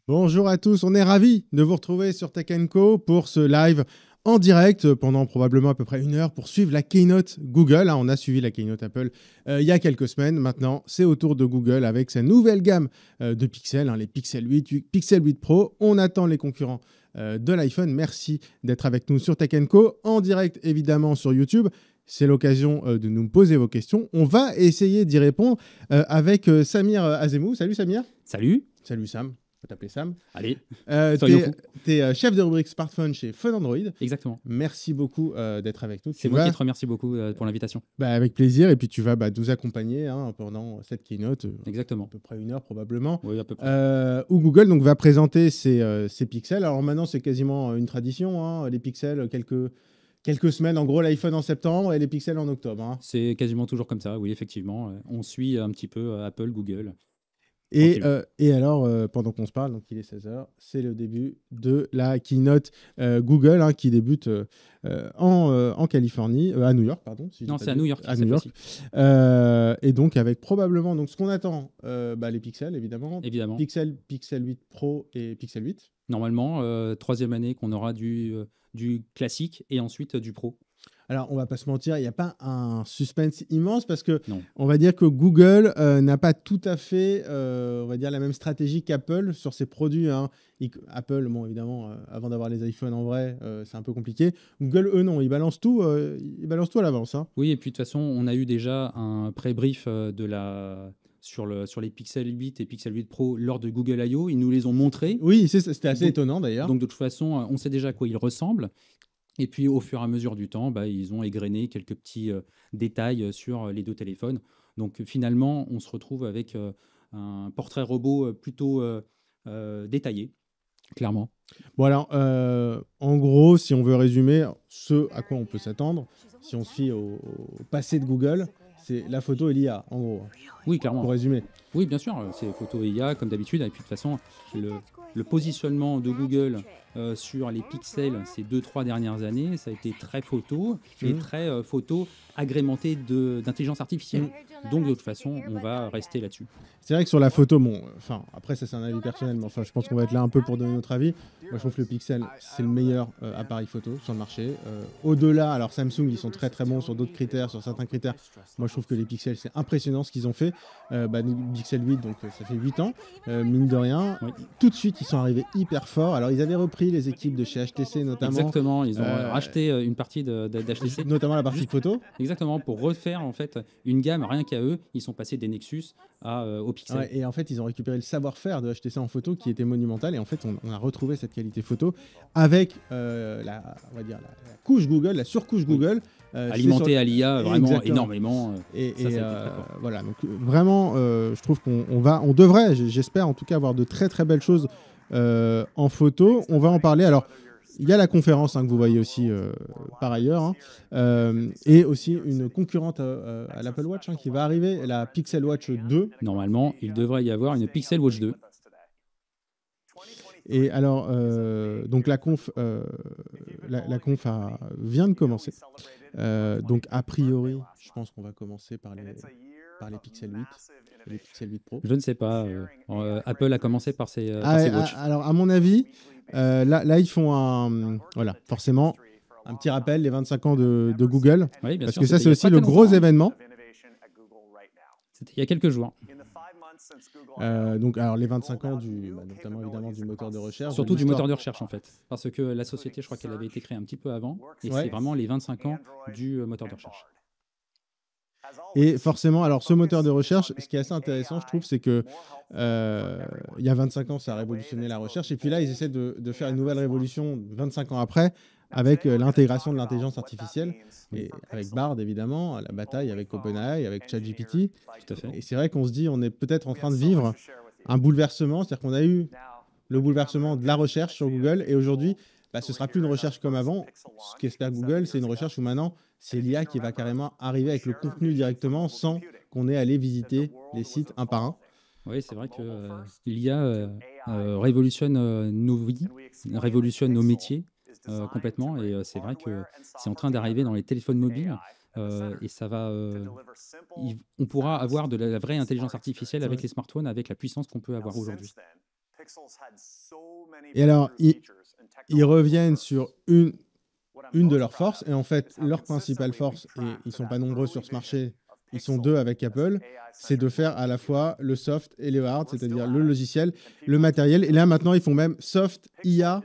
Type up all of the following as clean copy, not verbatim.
Bonjour à tous, on est ravis de vous retrouver sur Tech Co pour ce live en direct pendant probablement à peu près 1 heure pour suivre la keynote Google. On a suivi la keynote Apple il y a quelques semaines. Maintenant, c'est au tour de Google avec sa nouvelle gamme de pixels, les Pixel 8, Pixel 8 Pro. On attend les concurrents de l'iPhone. Merci d'être avec nous sur Tech Co, en direct évidemment sur YouTube. C'est l'occasion de nous poser vos questions. On va essayer d'y répondre avec Samir Azemou. Salut Samir. Salut. Salut Sam. On va t'appeler Sam. Allez, tu es chef de rubrique smartphone chez Fun Android. Exactement. Merci beaucoup d'être avec nous. C'est moi qui te remercie beaucoup pour l'invitation. Avec plaisir. Et puis tu vas nous accompagner pendant cette keynote. Exactement. À peu près 1 heure probablement. Oui, à peu près. Où Google va présenter ses pixels. Alors maintenant, c'est quasiment une tradition. Les pixels, quelques semaines. En gros, l'iPhone en septembre et les pixels en octobre. C'est quasiment toujours comme ça, oui, effectivement. On suit un petit peu Apple, Google. Et alors, pendant qu'on se parle, donc il est 16h, c'est le début de la keynote Google qui débute en Californie, à New York, pardon. Non, c'est à New York. À New York. Et donc, avec probablement ce qu'on attend, les pixels, évidemment. Pixel 8 Pro et Pixel 8. Normalement, 3e année qu'on aura du classique et ensuite du Pro. Alors, on va pas se mentir, il n'y a pas un suspense immense parce que on va dire que Google n'a pas tout à fait, on va dire, la même stratégie qu'Apple sur ses produits. Apple, bon, évidemment, avant d'avoir les iPhones en vrai, c'est un peu compliqué. Google, eux, non, ils balancent tout à l'avance. Oui, et puis de toute façon, on a eu déjà un pré-brief sur les Pixel 8 et Pixel 8 Pro lors de Google I.O. Ils nous les ont montrés. Oui, c'était assez étonnant d'ailleurs. Donc de toute façon, on sait déjà à quoi ils ressemblent. Et puis, au fur et à mesure du temps, ils ont égrené quelques petits détails sur les deux téléphones. Donc, finalement, on se retrouve avec un portrait robot plutôt détaillé, clairement. Bon, alors, en gros, si on veut résumer ce à quoi on peut s'attendre, si on se fie au passé de Google, c'est la photo et l'IA, en gros. Oui, clairement. Pour résumer. Oui, bien sûr, c'est photo et IA, comme d'habitude. Et puis, de toute façon, le positionnement de Google sur les pixels ces 2-3 dernières années, ça a été très photo et très photo agrémenté d'intelligence artificielle. Donc, de toute façon, on va rester là-dessus. C'est vrai que sur la photo, après, ça, c'est un avis personnel, mais je pense qu'on va être là un peu pour donner notre avis. Moi, je trouve que le Pixel, c'est le meilleur appareil photo sur le marché. Au-delà, alors Samsung, ils sont très très bons sur d'autres critères, sur certains critères. Moi, je trouve que les Pixels, c'est impressionnant ce qu'ils ont fait. Pixel 8, donc ça fait 8 ans, mine de rien. Oui. Tout de suite, ils sont arrivés hyper forts. Alors, ils avaient repris les équipes de chez HTC, notamment. Exactement, ils ont racheté une partie d'HTC. Notamment la partie photo. Exactement, pour refaire en fait une gamme, rien qu'à eux, ils sont passés des Nexus au Pixel. Ouais, et en fait, ils ont récupéré le savoir-faire de HTC en photo qui était monumental. Et en fait, on a retrouvé cette qualité photo avec la couche Google, la surcouche Google. Alimentée à l'IA vraiment énormément. Voilà, donc vraiment, je trouve qu'on devrait, j'espère en tout cas, avoir de très très belles choses en photo. On va en parler. Alors, il y a la conférence que vous voyez aussi par ailleurs, et aussi une concurrente à l'Apple Watch qui va arriver, la Pixel Watch 2. Normalement, il devrait y avoir une Pixel Watch 2. Et alors, donc la conf vient de commencer. Donc, a priori, je pense qu'on va commencer par les Pixel 8 et les Pixel 8 Pro. Je ne sais pas. Apple a commencé par ses watches. Alors, à mon avis, là, ils font forcément, un petit rappel, les 25 ans de Google. Oui, bien parce sûr, que ça, c'est aussi le gros événement. C'était il y a quelques jours. Donc, alors, les 25 ans, notamment évidemment du moteur de recherche. Surtout du moteur de recherche, en fait. Parce que la société, je crois qu'elle avait été créée un petit peu avant. Et c'est vraiment les 25 ans du moteur de recherche. Et forcément, alors ce moteur de recherche, ce qui est assez intéressant, je trouve, c'est que il y a 25 ans, ça a révolutionné la recherche. Et puis là, ils essaient de faire une nouvelle révolution 25 ans après, avec l'intégration de l'intelligence artificielle, et avec Bard, évidemment, la bataille avec OpenAI, avec ChatGPT. Tout à fait. Et c'est vrai qu'on se dit, on est peut-être en train de vivre un bouleversement, c'est-à-dire qu'on a eu le bouleversement de la recherche sur Google, et aujourd'hui, ce sera plus une recherche comme avant. Ce qu'espère Google, c'est une recherche où maintenant, c'est l'IA qui va carrément arriver avec le contenu directement sans qu'on ait à aller visiter les sites un par un. Oui, c'est vrai que l'IA révolutionne nos vies, révolutionne nos métiers complètement. Et c'est vrai que c'est en train d'arriver dans les téléphones mobiles. Et ça va, on pourra avoir de la vraie intelligence artificielle avec les smartphones, avec la puissance qu'on peut avoir aujourd'hui. Et alors, ils reviennent sur une de leurs forces, et en fait, leur principale force, et ils ne sont pas nombreux sur ce marché, ils sont deux avec Apple, c'est de faire à la fois le soft et le hard, c'est-à-dire le logiciel, le matériel, et là maintenant ils font même soft, IA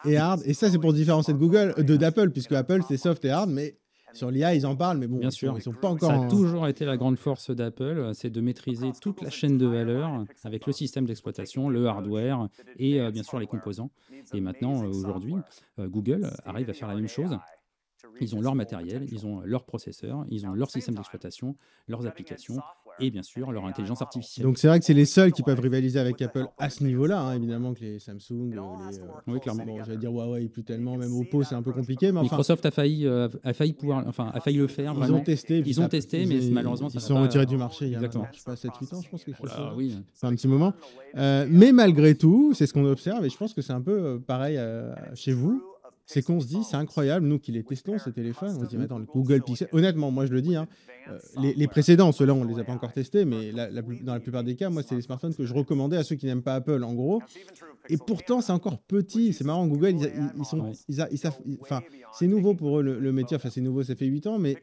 et hard, et ça c'est pour se différencier de Google, d'Apple, puisque Apple c'est soft et hard, mais sur l'IA ils en parlent, mais bon, Bien ils sûr, sont pas encore... ça a toujours été la grande force d'Apple, c'est de maîtriser toute la chaîne de valeur avec le système d'exploitation, le hardware et bien sûr les composants. Et maintenant, aujourd'hui, Google arrive à faire la même chose. Ils ont leur matériel, ils ont leur processeur, ils ont leur système d'exploitation, leurs applications et bien sûr leur intelligence artificielle. Donc c'est vrai que c'est les seuls qui peuvent rivaliser avec Apple à ce niveau-là, hein, évidemment que les Samsung, Oui, clairement. bon, j'allais dire Huawei plus tellement, même Oppo c'est un peu compliqué, mais enfin... Microsoft a failli le faire Ils vraiment. ont testé, puis Ils ont testé, mais malheureusement, ça ils n'a sont pas- retirés du marché il y a Exactement. maintenant, je sais pas, 7-8 ans, je pense, quelque chose. Ah oui, C'est un petit moment. Mais malgré tout, c'est ce qu'on observe, et je pense que c'est un peu pareil chez vous, c'est qu'on se dit, c'est incroyable, nous qui les testons, ces téléphones, on se dit, mais attends, le Google Pixel, honnêtement, moi je le dis, hein, les précédents, ceux-là, on ne les a pas encore testés, mais dans la plupart des cas, moi, c'est les smartphones que je recommandais à ceux qui n'aiment pas Apple, en gros. Et pourtant, c'est encore petit. C'est marrant, Google, enfin, c'est nouveau pour eux, le métier. Enfin, c'est nouveau, ça fait 8 ans, mais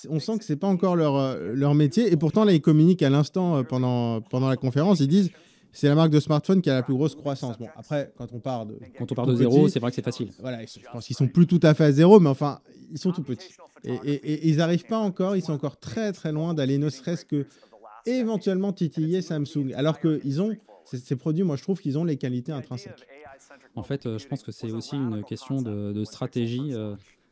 on sent que c'est pas encore leur métier. Et pourtant, là, ils communiquent à l'instant pendant la conférence. Ils disent c'est la marque de smartphone qui a la plus grosse croissance. Bon, après, quand on part de zéro, c'est vrai que c'est facile. Voilà, je pense qu'ils sont plus tout à fait à zéro, mais enfin, ils sont tout petits. Et ils n'arrivent pas encore, ils sont encore très très loin d'aller ne serait-ce que éventuellement titiller Samsung. Alors qu'ils ont, ces produits, moi je trouve qu'ils ont les qualités intrinsèques. En fait, je pense que c'est aussi une question de stratégie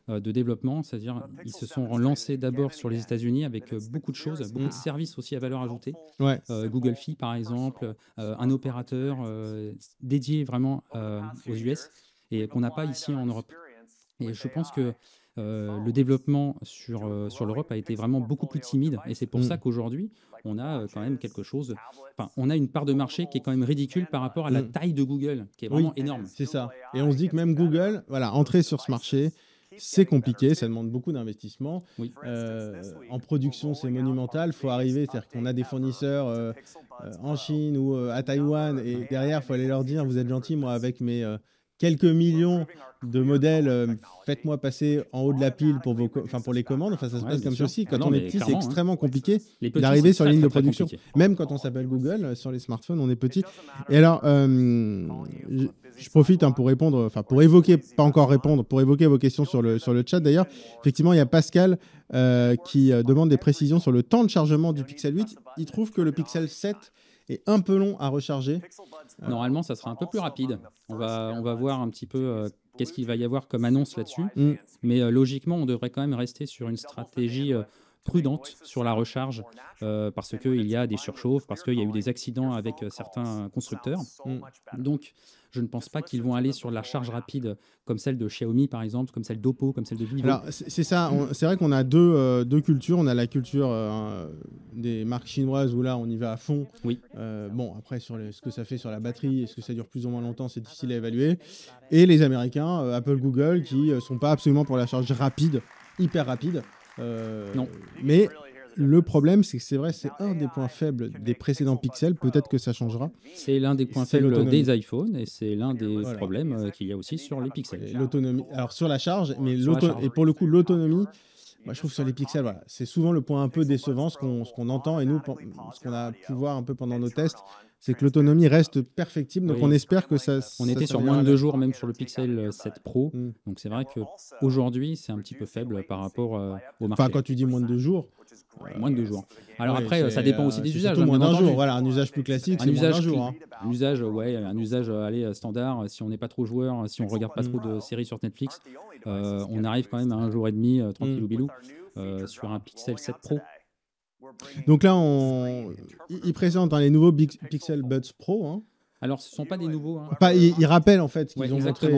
de développement, c'est-à-dire ils se sont lancés d'abord sur les États-Unis avec beaucoup de choses, beaucoup de services aussi à valeur ajoutée. Ouais. Google Fi, par exemple, un opérateur dédié vraiment aux US et qu'on n'a pas ici en Europe. Et je pense que le développement sur l'Europe a été vraiment beaucoup plus timide. Et c'est pour ça qu'aujourd'hui, on a quand même quelque chose. Enfin, on a une part de marché qui est quand même ridicule par rapport à la taille de Google, qui est vraiment énorme. C'est ça. Et on se dit que même Google, voilà, entrer sur ce marché, c'est compliqué, ça demande beaucoup d'investissement. Oui. En production, c'est monumental. Il faut arriver, c'est-à-dire qu'on a des fournisseurs en Chine ou à Taïwan, et derrière, il faut aller leur dire, vous êtes gentils, moi, avec mes quelques millions de modèles, faites-moi passer en haut de la pile pour les commandes. Enfin, ça se passe comme ceci. Quand on est petit, c'est extrêmement compliqué d'arriver sur la ligne de production. Même quand on s'appelle Google, sur les smartphones, on est petit. Et alors, je profite pour répondre, pour évoquer, pas encore répondre, pour évoquer vos questions sur le chat. D'ailleurs, effectivement, il y a Pascal qui demande des précisions sur le temps de chargement du Pixel 8. Il trouve que le Pixel 7 est un peu long à recharger. Normalement, ça sera un peu plus rapide. On va voir un petit peu qu'est-ce qu'il va y avoir comme annonce là-dessus. Mais logiquement, on devrait quand même rester sur une stratégie prudente sur la recharge parce qu'il y a des surchauffes, parce qu'il y a eu des accidents avec certains constructeurs. Donc, je ne pense pas qu'ils vont aller sur la charge rapide comme celle de Xiaomi, par exemple, comme celle d'Oppo, comme celle de Vivo. Alors, c'est ça. C'est vrai qu'on a deux cultures. On a la culture des marques chinoises où là, on y va à fond. Oui. Bon, après, sur ce que ça fait sur la batterie, est-ce que ça dure plus ou moins longtemps, c'est difficile à évaluer. Et les Américains, Apple, Google, qui ne sont pas absolument pour la charge rapide, hyper rapide. Non. Mais le problème, c'est que c'est vrai, c'est un des points faibles des précédents Pixels. Peut-être que ça changera. C'est l'un des points faibles des iPhones et c'est l'un des problèmes qu'il y a aussi sur les Pixels. L'autonomie. Alors sur la charge, mais et pour le coup, l'autonomie, moi, je trouve que sur les Pixels, voilà, c'est souvent le point un peu décevant, ce qu'on entend et nous, ce qu'on a pu voir un peu pendant nos tests, c'est que l'autonomie reste perfectible. Donc on espère que ça. On était sur moins de 2 jours même sur le Pixel 7 Pro. Donc c'est vrai qu'aujourd'hui, c'est un petit peu faible par rapport au marché. Enfin, quand tu dis moins de 2 jours. Moins de 2 jours. Alors après, ça dépend aussi des usages. Moins d'un jour. Voilà, un usage plus classique, c'est moins d'un jour. Un usage standard. Si on n'est pas trop joueur, si on regarde pas trop de séries sur Netflix, on arrive quand même à 1 jour et demi tranquillou bilou sur un Pixel 7 Pro. Donc là, ils présentent les nouveaux Pixel Buds Pro. Hein. Alors, ce ne sont pas des nouveaux. Hein. Ils rappellent en fait ce qu'ils ont montré,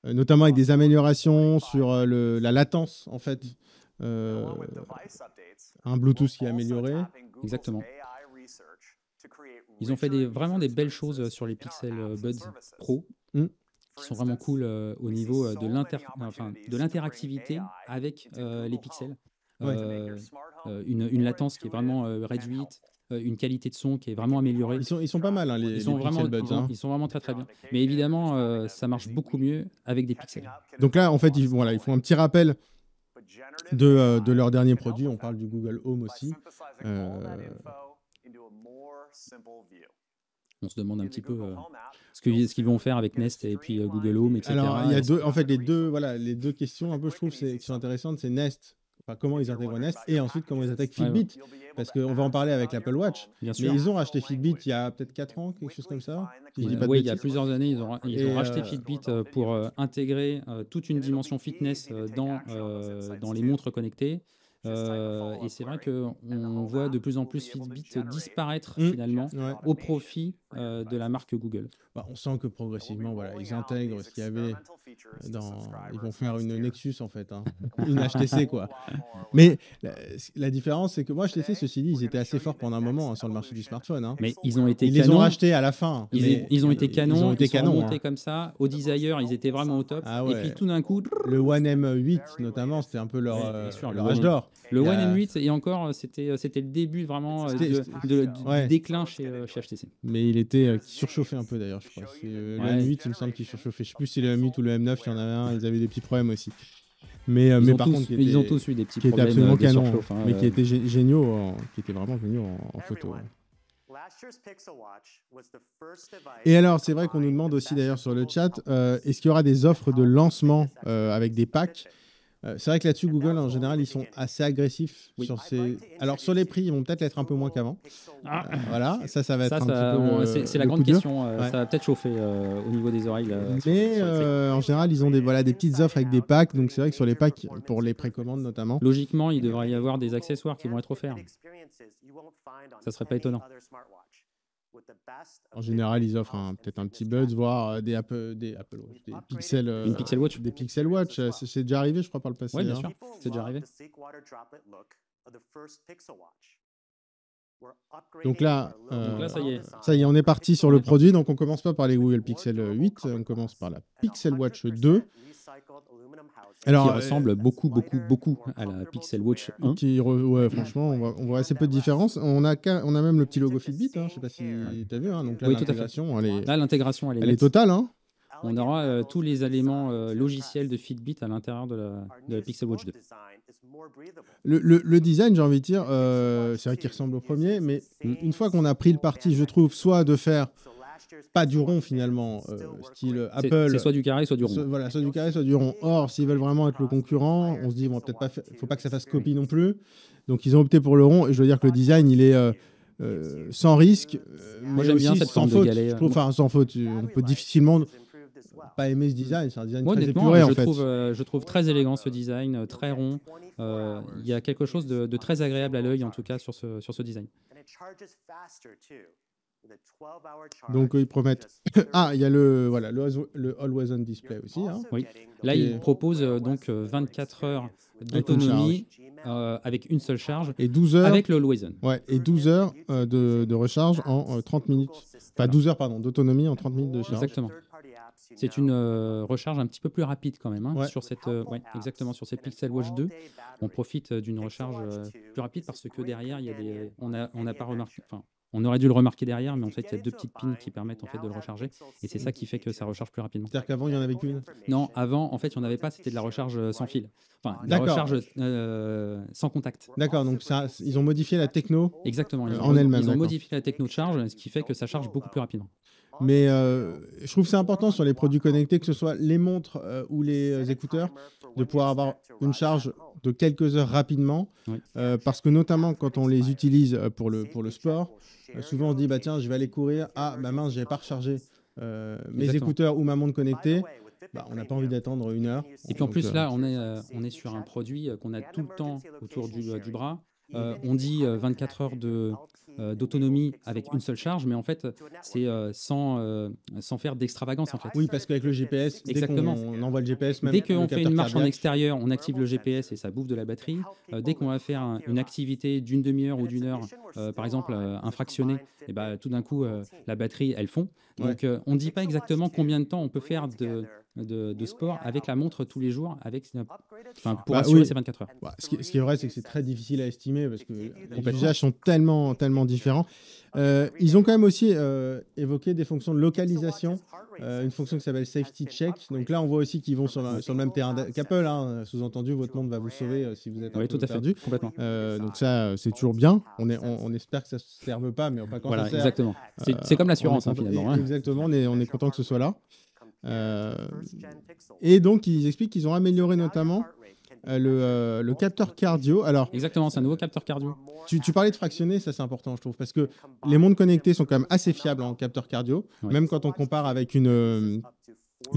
notamment avec des améliorations sur la latence en fait. Un Bluetooth qui est amélioré. Exactement. Ils ont fait vraiment des belles choses sur les Pixel Buds Pro qui sont vraiment cool au niveau de l'interactivité avec les pixels. Une latence qui est vraiment réduite, une qualité de son qui est vraiment améliorée. Ils sont pas mal, hein, Ils sont les vraiment, Pixel Buds. Hein. ils sont vraiment très très bien. Mais évidemment, ça marche beaucoup mieux avec des pixels. Donc là, en fait, voilà, ils font un petit rappel de leur dernier produit. On parle du Google Home aussi. On se demande un petit peu ce qu'ils vont faire avec Nest et puis Google Home, etc. Alors, il y a en fait, les deux questions, un peu, je trouve, qui sont intéressantes, c'est Nest. Enfin, comment ils intègrent Nest et ensuite comment ils attaquent Fitbit. Parce qu'on va en parler avec l'Apple Watch. Bien sûr. Mais ils ont racheté Fitbit il y a peut-être 4 ans, quelque chose comme ça. Oui, il y a plusieurs années, ils ont racheté Fitbit pour intégrer toute une dimension fitness dans les montres connectées. Et c'est vrai qu'on voit de plus en plus Fitbit disparaître finalement au profit de la marque Google. On sent que progressivement, voilà, ils intègrent ce qu'il y avait ils vont faire une Nexus en fait, hein. Une HTC quoi. Mais la différence, c'est que moi HTC, ceci dit, ils étaient assez forts pendant un moment sur le marché du smartphone. Hein. Mais ils ont été ils les ont rachetés à la fin. Ils ont été canons, ils sont remontés montés comme ça. Au Desire, ils étaient vraiment au top. Et puis tout d'un coup, le One M8 notamment, c'était un peu leur âge d'or. Le One M8 et encore, c'était le début vraiment du déclin chez HTC. Mais il était surchauffé un peu d'ailleurs, je crois. Le M8, il me semble qu'il surchauffait. Je sais plus si le M8 ou le M9, il y en avait un, ils avaient des petits problèmes aussi. Mais par contre, ils ont tous eu des petits problèmes. Qui étaient absolument canons, hein, mais qui étaient géniaux, qui étaient vraiment géniaux en photo. Et alors, c'est vrai qu'on nous demande aussi d'ailleurs sur le chat, est-ce qu'il y aura des offres de lancement avec des packs? C'est vrai que là-dessus, Google, en général, ils sont assez agressifs sur ces... Alors, sur les prix, ils vont peut-être l'être un peu moins qu'avant. Voilà, ça va être un petit peu... C'est la grande question. Ça va peut-être chauffer au niveau des oreilles. Mais en général, ils ont des petites offres avec des packs. Donc, c'est vrai que sur les packs, pour les précommandes notamment... Logiquement, il devrait y avoir des accessoires qui vont être offerts. Ça serait pas étonnant. En général, ils offrent peut-être un petit Buds, voire des Pixel, une Pixel Watch. Des Pixel Watch, c'est déjà arrivé, je crois, par le passé. Oui, bien sûr, c'est déjà arrivé. Donc là, ça y est, on est parti sur le produit. Donc, on commence pas par les Google Pixel 8, on commence par la Pixel Watch 2. Alors, qui ressemble beaucoup à la Pixel Watch 1. Franchement, on voit assez peu de différence. On a même le petit logo Fitbit, hein, je ne sais pas si tu as vu. Hein, donc là, l'intégration, elle est totale. Hein. On aura tous les éléments logiciels de Fitbit à l'intérieur de la Pixel Watch 2. Le design, j'ai envie de dire, c'est vrai qu'il ressemble au premier, mais une fois qu'on a pris le parti, je trouve, soit de faire pas du rond finalement, style Apple. C'est soit du carré, soit du rond. Soit du carré, soit du rond. Or, s'ils veulent vraiment être le concurrent, on se dit, bon, peut-être pas, faut pas que ça fasse copie non plus. Donc, ils ont opté pour le rond. Et je veux dire que le design, il est sans risque. Moi, j'aime bien cette forme de galet. Je trouve, sans faute, on peut difficilement pas aimer ce design. C'est un design très épuré, en fait. Je trouve très élégant ce design, très rond. Il y a quelque chose de très agréable à l'œil, en tout cas, sur ce design. Donc ils promettent. Il y a le Always On Display aussi. Hein. Oui. Là, ils proposent donc 24 heures d'autonomie avec une seule charge et 12 heures avec le Always On. Ouais, et 12 heures de recharge en 30 minutes. Enfin 12 heures d'autonomie en 30 minutes de charge. Exactement. C'est une recharge un petit peu plus rapide quand même sur cette Pixel Watch 2. On profite d'une recharge plus rapide parce que derrière, il y a on n'a pas remarqué. Enfin, on aurait dû le remarquer derrière, mais en fait, il y a deux petites pins qui permettent en fait de le recharger, et c'est ça qui fait que ça recharge plus rapidement. C'est-à-dire qu'avant, il n'y en avait qu'une? Non, avant, en fait, il n'y en avait pas. C'était de la recharge sans fil. Enfin, de la recharge sans contact. D'accord. Donc ils ont modifié la techno. Exactement. En elle-même. Ils ont modifié la techno de charge, ce qui fait que ça charge beaucoup plus rapidement. Mais je trouve que c'est important sur les produits connectés, que ce soit les montres ou les écouteurs, de pouvoir avoir une charge de quelques heures rapidement. Oui. Parce que notamment quand on les utilise pour le sport, souvent on se dit bah tiens, je vais aller courir, mince, je n'avais pas rechargé mes écouteurs ou ma montre connectée. On n'a pas envie d'attendre une heure. Et puis en plus là, on est sur un produit qu'on a tout le temps autour du bras. On dit 24 heures d'autonomie avec une seule charge, mais en fait, c'est sans faire d'extravagance. En fait. Oui, parce qu'avec le GPS, dès qu'on envoie le GPS, même dès qu'on fait une marche en extérieur, on active le GPS et ça bouffe de la batterie. Dès qu'on va faire une activité d'une demi-heure ou d'une heure, par exemple un fractionné, et tout d'un coup, la batterie, elle fond. Donc, on ne dit pas exactement combien de temps on peut faire de sport avec la montre tous les jours, pour Bah assurer oui. ces 24 heures. Bah, ce qui est vrai, c'est que c'est très difficile à estimer parce que les Complètement. usages sont tellement, tellement différents. Ils ont quand même aussi évoqué des fonctions de localisation, une fonction qui s'appelle Safety Check. Donc là, on voit aussi qu'ils vont sur le même terrain qu'Apple, hein. Sous-entendu, votre montre va vous sauver si vous êtes un Oui, peu tout à fait, perdu. complètement. Donc ça, c'est toujours bien. On espère que ça ne serve pas, mais enfin, quand Voilà, ça sert, exactement. C'est comme l'assurance, on est content- finalement. Hein. Exactement, on est content que ce soit là. Et donc, ils expliquent qu'ils ont amélioré notamment le capteur cardio. Alors, Exactement, c'est un nouveau capteur cardio. tu parlais de fractionner, ça c'est important, je trouve, parce que les montres connectées sont quand même assez fiables en capteur cardio, Oui. même quand on compare avec une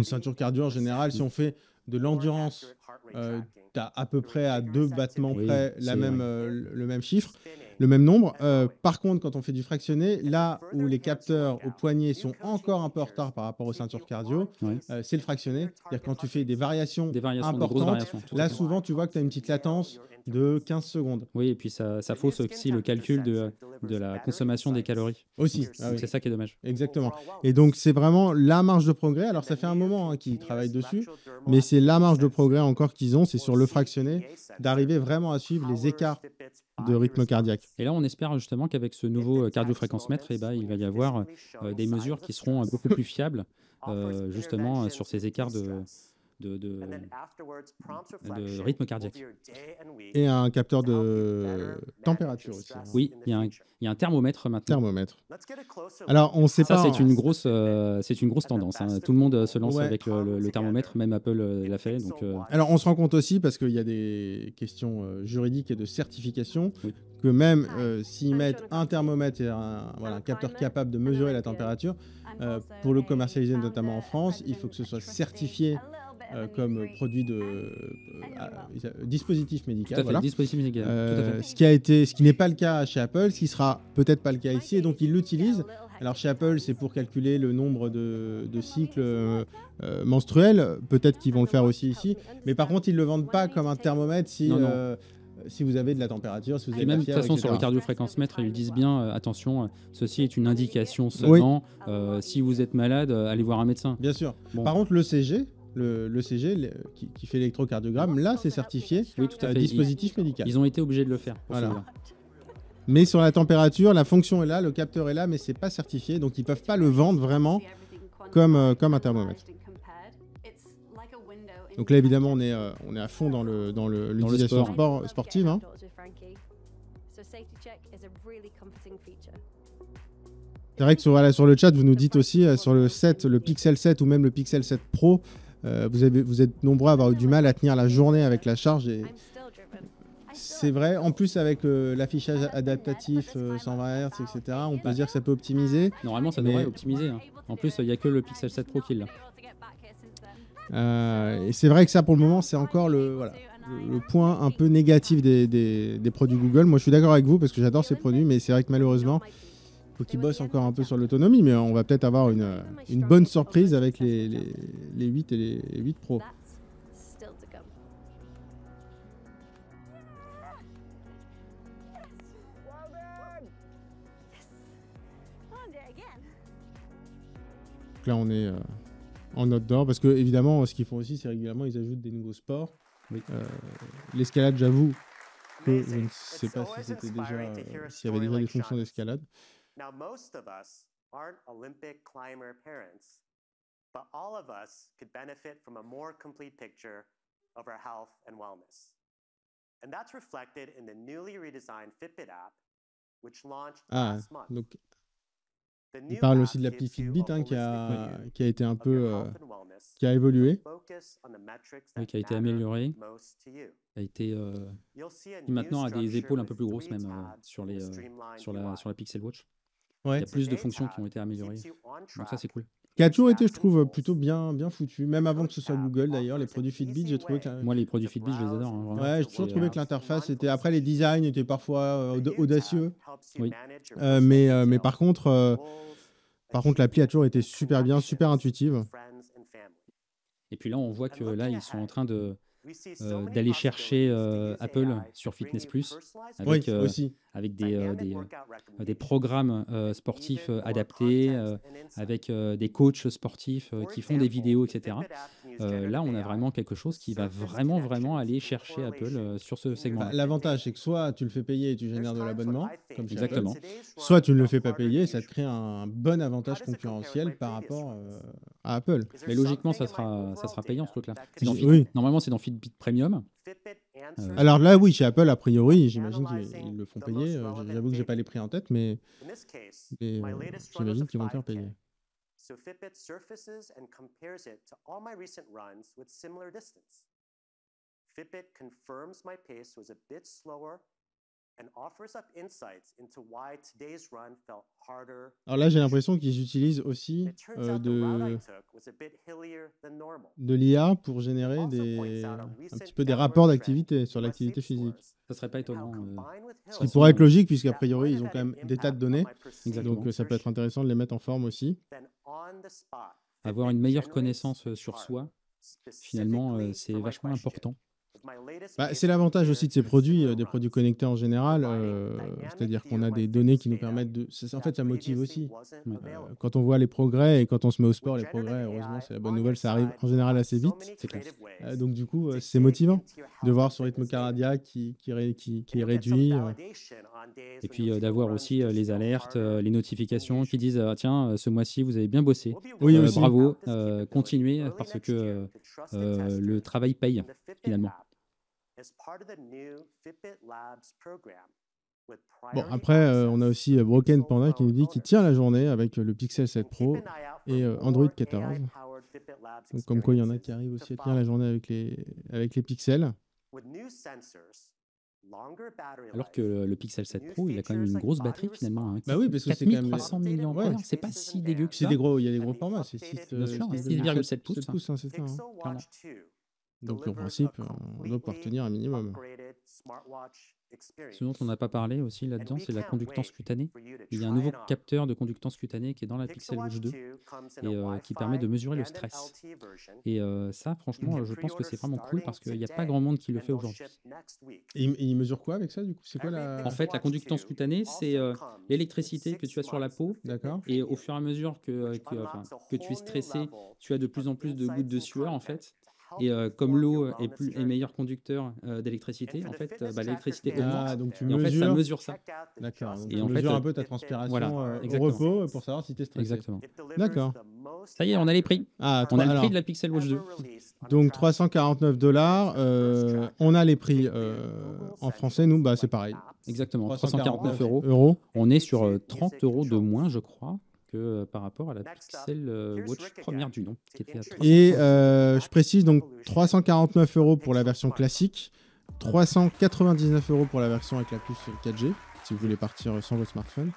ceinture cardio en général. Si on fait de l'endurance, tu as à peu près à 2 battements Oui, près c'est le même chiffre, le même nombre. Par contre, quand on fait du fractionné, là où les capteurs au poignet sont encore un peu en retard par rapport aux ceintures cardio, Oui. c'est le fractionné. C'est-à-dire quand tu fais des variations Des grosses importantes, variations. Tout à là fait. souvent tu vois que tu as une petite latence de 15 secondes. Oui, et puis ça fausse aussi le calcul de la consommation des calories. Aussi, Donc, ah oui. c'est ça qui est dommage. Exactement. Et donc, c'est vraiment la marge de progrès. Alors, ça fait un moment qu'ils travaillent dessus, mais c'est la marge de progrès encore qu'ils ont, c'est sur le fractionné, d'arriver vraiment à suivre les écarts de rythme cardiaque. Et là, on espère justement qu'avec ce nouveau cardiofréquence-mètre, il va y avoir des mesures qui seront beaucoup plus fiables, justement, sur ces écarts de rythme cardiaque. Et un capteur de température aussi, hein. Oui, il y a un thermomètre maintenant. Thermomètre. Alors, on ne sait Ça, pas. c'est une grosse tendance. Hein. Tout le monde se lance Ouais. avec le thermomètre, même Apple l'a fait. Donc, Alors, on se rend compte aussi, parce qu'il y a des questions juridiques et de certification, Oui. que même s'ils mettent un thermomètre et un capteur capable de mesurer la température, pour le commercialiser notamment en France, il faut que ce soit certifié comme produit de dispositif tout médical. à fait, Voilà. dispositif médical. Tout à fait. Ce qui n'est pas le cas chez Apple, ce qui sera peut-être pas le cas ici, et donc ils l'utilisent. Alors chez Apple, c'est pour calculer le nombre de cycles menstruels. Peut-être qu'ils vont le faire aussi ici, mais par contre, ils le vendent pas comme un thermomètre si Non. si vous avez de la température, si vous avez Et de la même de toute fièvre, façon, sur le etc. cardiofréquence-mètre, ils disent bien attention, ceci est une indication seulement. Si vous êtes malade, allez voir un médecin. Bien sûr. Bon. Par contre, l'ECG, qui fait l'électrocardiogramme, là, c'est certifié Oui, tout à fait. dispositif médical. Ils ont été obligés de le faire. Pour Voilà. celui-là. Mais sur la température, la fonction est là, le capteur est là, mais c'est pas certifié, donc ils peuvent pas le vendre vraiment comme un thermomètre. Donc là, évidemment, on est à fond dans l'utilisation sportive. Hein. C'est vrai que sur le chat, vous nous dites aussi sur le Pixel 7 ou même le Pixel 7 Pro, vous êtes nombreux à avoir eu du mal à tenir la journée avec la charge. Et c'est vrai, en plus avec l'affichage adaptatif 120 Hz, etc., on peut se dire que ça peut optimiser. Normalement, ça devrait optimiser. Hein. En plus, il n'y a que le Pixel 7 Pro qui l'a. Et c'est vrai que ça, pour le moment, c'est encore le point un peu négatif des produits Google. Moi, je suis d'accord avec vous parce que j'adore ces produits, mais c'est vrai que malheureusement, il faut qu'ils bossent encore un peu sur l'autonomie. Mais on va peut-être avoir une bonne surprise avec les 8 et les 8 Pro. Donc là, on est en outdoor parce que évidemment, ce qu'ils font aussi, c'est régulièrement, ils ajoutent des nouveaux sports. Oui. L'escalade, j'avoue que je ne sais pas si c'était déjà, s'il y avait déjà des fonctions d'escalade. Now, most of us aren't Olympic climber parents, but all of us could benefit from a more complete picture of our health and wellness. And that's reflected in the newly redesigned Fitbit app, which launched last month. Donc, The il new parle app aussi de l'appli gives you Fitbit a qui a holistic été un view peu, of your health and wellness, qui a évolué. focus on the metrics Oui, that qui a été matter amélioré, most to you. a été You'll see a qui maintenant a new des structure épaules un with peu plus grosses 3 même tabs sur and a les streamlined sur UI. la Pixel Watch. Ouais. Il y a plus de Today's fonctions qui app ont été améliorées. keeps you on Donc ça, track c'est cool. Qui a toujours été, je trouve, plutôt bien foutu. Même avant que ce soit Google, d'ailleurs, les produits Fitbit, j'ai trouvé que... Moi, les produits Fitbit, je les adore. Hein, vraiment. Ouais, j'ai toujours trouvé que l'interface était... Après, les designs étaient parfois audacieux. Oui. Mais par contre, l'appli a toujours été super bien, super intuitive. Et puis là, on voit que là, ils sont en train d'aller chercher Apple sur Fitness Plus Oui, avec, aussi. avec des programmes sportifs adaptés, avec des coachs sportifs qui font des vidéos, etc. Là, on a vraiment quelque chose qui va vraiment aller chercher Apple sur ce segment-là. L'avantage, c'est que soit tu le fais payer et tu génères de l'abonnement, comme chez Apple, Exactement. soit tu ne le fais pas payer et ça te crée un bon avantage concurrentiel par rapport à Apple. Mais logiquement, ça sera payant ce truc-là. Oui. Normalement, c'est dans Fitbit Premium. Alors là, oui, chez Apple, a priori, j'imagine qu'ils le font payer. J'avoue que j'ai pas les prix en tête, mais j'imagine qu'ils vont le faire payer. So Fitbit surfaces and compares it to all my recent runs with similar distance. Fitbit confirms my pace was a bit slower and offers up insights into why today's run felt harder. Alors là, j'ai l'impression qu'ils utilisent aussi It turns out the route I took was a bit hillier than normal. de l'IA pour générer un petit peu des rapports d'activité sur l'activité physique. Ça serait pas étonnant. Ce qui pourrait être logique, puisqu'a priori, ils ont quand même des tas de données. Exactement. Donc ça peut être intéressant de les mettre en forme aussi. Avoir une meilleure connaissance sur soi, finalement, c'est vachement important. C'est l'avantage aussi de ces produits, des produits connectés en général. C'est-à-dire qu'on a des données qui nous permettent de... En fait, ça motive aussi. Quand on voit les progrès et quand on se met au sport, les progrès, heureusement, c'est la bonne nouvelle, ça arrive en général assez vite. C'est clair. Donc du coup, c'est motivant de voir son rythme cardiaque qui est réduit. Et puis d'avoir aussi les alertes, les notifications qui disent tiens, ce mois-ci, vous avez bien bossé. Oui, aussi. Bravo, continuez parce que le travail paye finalement. Bon, après, on a aussi Broken Panda qui nous dit qu'il tient la journée avec le Pixel 7 Pro et Android 14. Donc, comme quoi, il y en a qui arrivent aussi à tenir la journée avec les pixels. Alors que le Pixel 7 Pro, il a quand même une grosse batterie finalement. Hein, bah oui, parce que c'est quand même 4300 milliampères, c'est pas si dégueu que ça. Il y a des gros formats, c'est 6,7 pouces. 7 pouces, c'est ça. Hein. Donc en principe, on doit pouvoir tenir un minimum. Ce dont on n'a pas parlé aussi là-dedans, c'est la conductance cutanée. Il y a un nouveau capteur de conductance cutanée qui est dans la Pixel Watch 2 et qui permet de mesurer le stress. Et ça, franchement, je pense que c'est vraiment cool parce qu'il n'y a pas grand monde qui le fait aujourd'hui. Et il mesure quoi avec ça du coup? C'est quoi En fait, la conductance cutanée, c'est l'électricité que tu as sur la peau. D'accord. Et au fur et à mesure que tu es stressé, tu as de plus en plus de gouttes de sueur en fait. Et comme l'eau est meilleur conducteur d'électricité, en fait, l'électricité augmente. Donc tu et en fait, ça mesure ça. D'accord. Donc Et tu en mesures fait, un peu ta transpiration voilà, au exactement. repos pour savoir si tu es stressé. Exactement. D'accord. Ça y est, on a les prix. Ah, On a le alors, prix de la Pixel Watch 2. donc $349. On a les prix en français, nous, c'est pareil. Exactement, 349 €. On est sur 30 € de moins, je crois, que par rapport à la Pixel Watch première du nom, qui était à 300 €. Et je précise donc 349 € pour la version classique, 399 € pour la version avec la puce 4G, si vous voulez partir sans votre smartphone.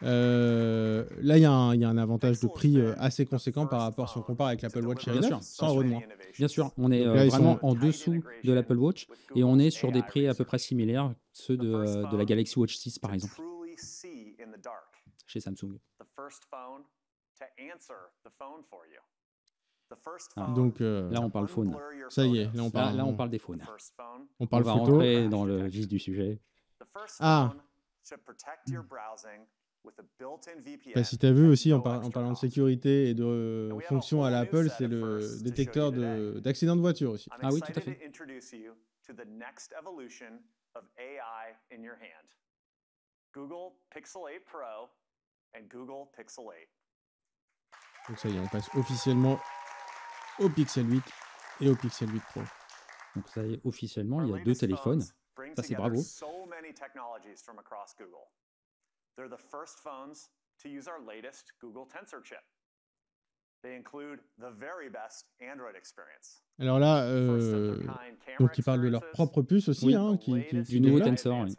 Là, il y a un avantage de prix assez conséquent par rapport, si on compare avec l'Apple Watch Série 9, 100 € de moins. Bien sûr, on est là, vraiment en dessous de l'Apple Watch et on est sur des prix à peu près similaires, ceux de la Galaxy Watch 6 par exemple, chez Samsung. Donc là, on parle phone. Ça y est, là on parle, Là, on parle des phones. on parle On va photo. rentrer dans le vif du sujet. Si tu as vu aussi, en parlant de sécurité et de fonctions à l'Apple, c'est le détecteur d'accidents de voiture aussi. Ah oui, tout à fait. Google Pixel 8 Pro and Google Pixel 8. Donc ça y est, on passe officiellement au Pixel 8 et au Pixel 8 Pro. Donc ça y est, officiellement, il y a deux téléphones. Ça, c'est bravo. They're the first phones to use our latest Google Tensor chip. They include the very best Android experience. Alors là, donc ils parlent de leur propre puce aussi, Oui. hein, Du nouveau Tensor, oui.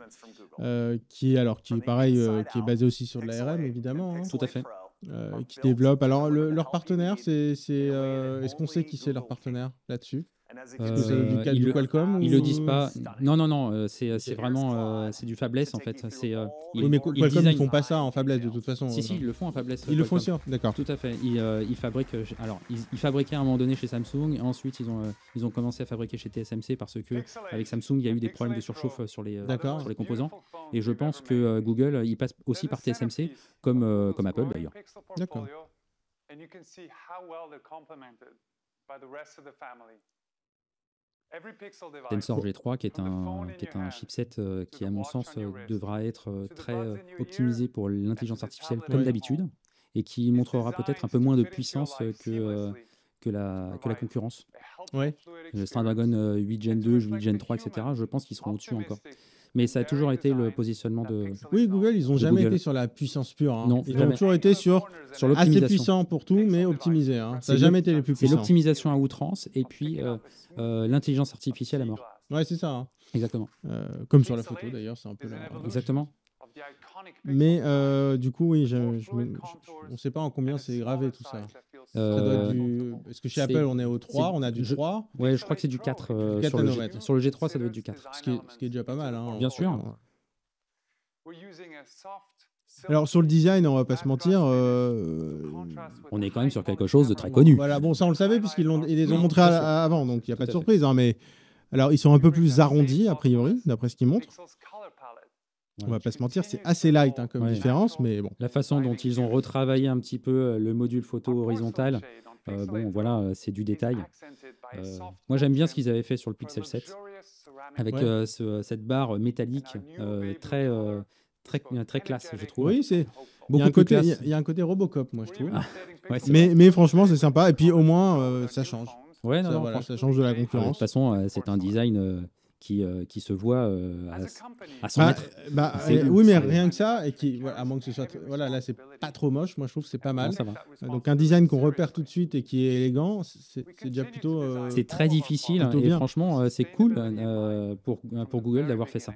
qui est pareil, qui est basé aussi sur de l'ARM évidemment, hein, Tout à fait. qui développe. Alors leur partenaire, est-ce qu'on sait qui c'est leur partenaire là-dessus? Du Qualcomm Ils le ou... disent pas. Non, non, non. C'est vraiment c'est du fabless en fait. Oui, mais Qualcomm, ils font pas ça en fabless de toute façon. Si, ils le font en fabless. Ils le font Qualcomm. aussi, d'accord. Tout à fait. Ils fabriquent. Alors, ils fabriquaient à un moment donné chez Samsung. Et ensuite, ils ont commencé à fabriquer chez TSMC parce que avec Samsung, il y a eu des problèmes de surchauffe sur les composants. Et je pense que Google, il passe aussi par TSMC, comme Apple d'ailleurs. D'accord. Tensor G3, qui est un chipset qui, à mon sens, devra être très optimisé pour l'intelligence artificielle comme d'habitude, et qui montrera peut-être un peu moins de puissance que la concurrence. Ouais. Le Snapdragon 8 Gen 2, 8 Gen 3, etc., je pense qu'ils seront au-dessus encore. Mais ça a toujours été le positionnement de... Oui, Google, ils n'ont jamais été sur la puissance pure. Hein. Non, ils jamais. ont toujours été sur assez l'optimisation. puissant pour tout, mais optimisé. Hein. Ça n'a jamais été les plus C'est puissants. l'optimisation à outrance et puis l'intelligence artificielle à mort. Ouais, c'est ça. Hein. Exactement. Comme sur la photo, d'ailleurs, c'est un peu la... Exactement. Mais du coup, oui, on ne sait pas en combien c'est gravé tout ça. Ça doit être du... Est-ce que chez Apple, on est au 3, on a du 3 Ouais, je crois que c'est du 4. Sur le G3, ça doit être du 4. Ce qui est déjà pas mal. Hein. Bien sûr. Alors, sur le design, on va pas se mentir. On est quand même sur quelque chose de très connu. Voilà, bon, ça, on le savait, puisqu'ils les ont montrés avant, donc il n'y a pas de surprise. Hein, mais alors, ils sont un peu plus arrondis, a priori, d'après ce qu'ils montrent. On va pas se mentir, c'est assez light hein, comme différence, mais bon. La façon dont ils ont retravaillé un petit peu le module photo horizontal, bon, voilà, c'est du détail. Moi, j'aime bien ce qu'ils avaient fait sur le Pixel 7, avec cette barre métallique très classe, je trouve. Oui, il y a un côté Robocop, moi, je trouve. Ouais, mais franchement, c'est sympa. Et puis, au moins, ça change. Ouais, Ça change de la de concurrence. toute façon, c'est un design qui se voit à 100 mètres. Oui, mais rien que ça, et à moins que ce soit... Voilà, là, c'est pas trop moche. Moi, je trouve que c'est pas mal. Non, ça va. Donc, un design qu'on repère tout de suite et qui est élégant, c'est déjà plutôt... C'est très difficile, et bien. franchement, c'est cool pour Google d'avoir fait ça.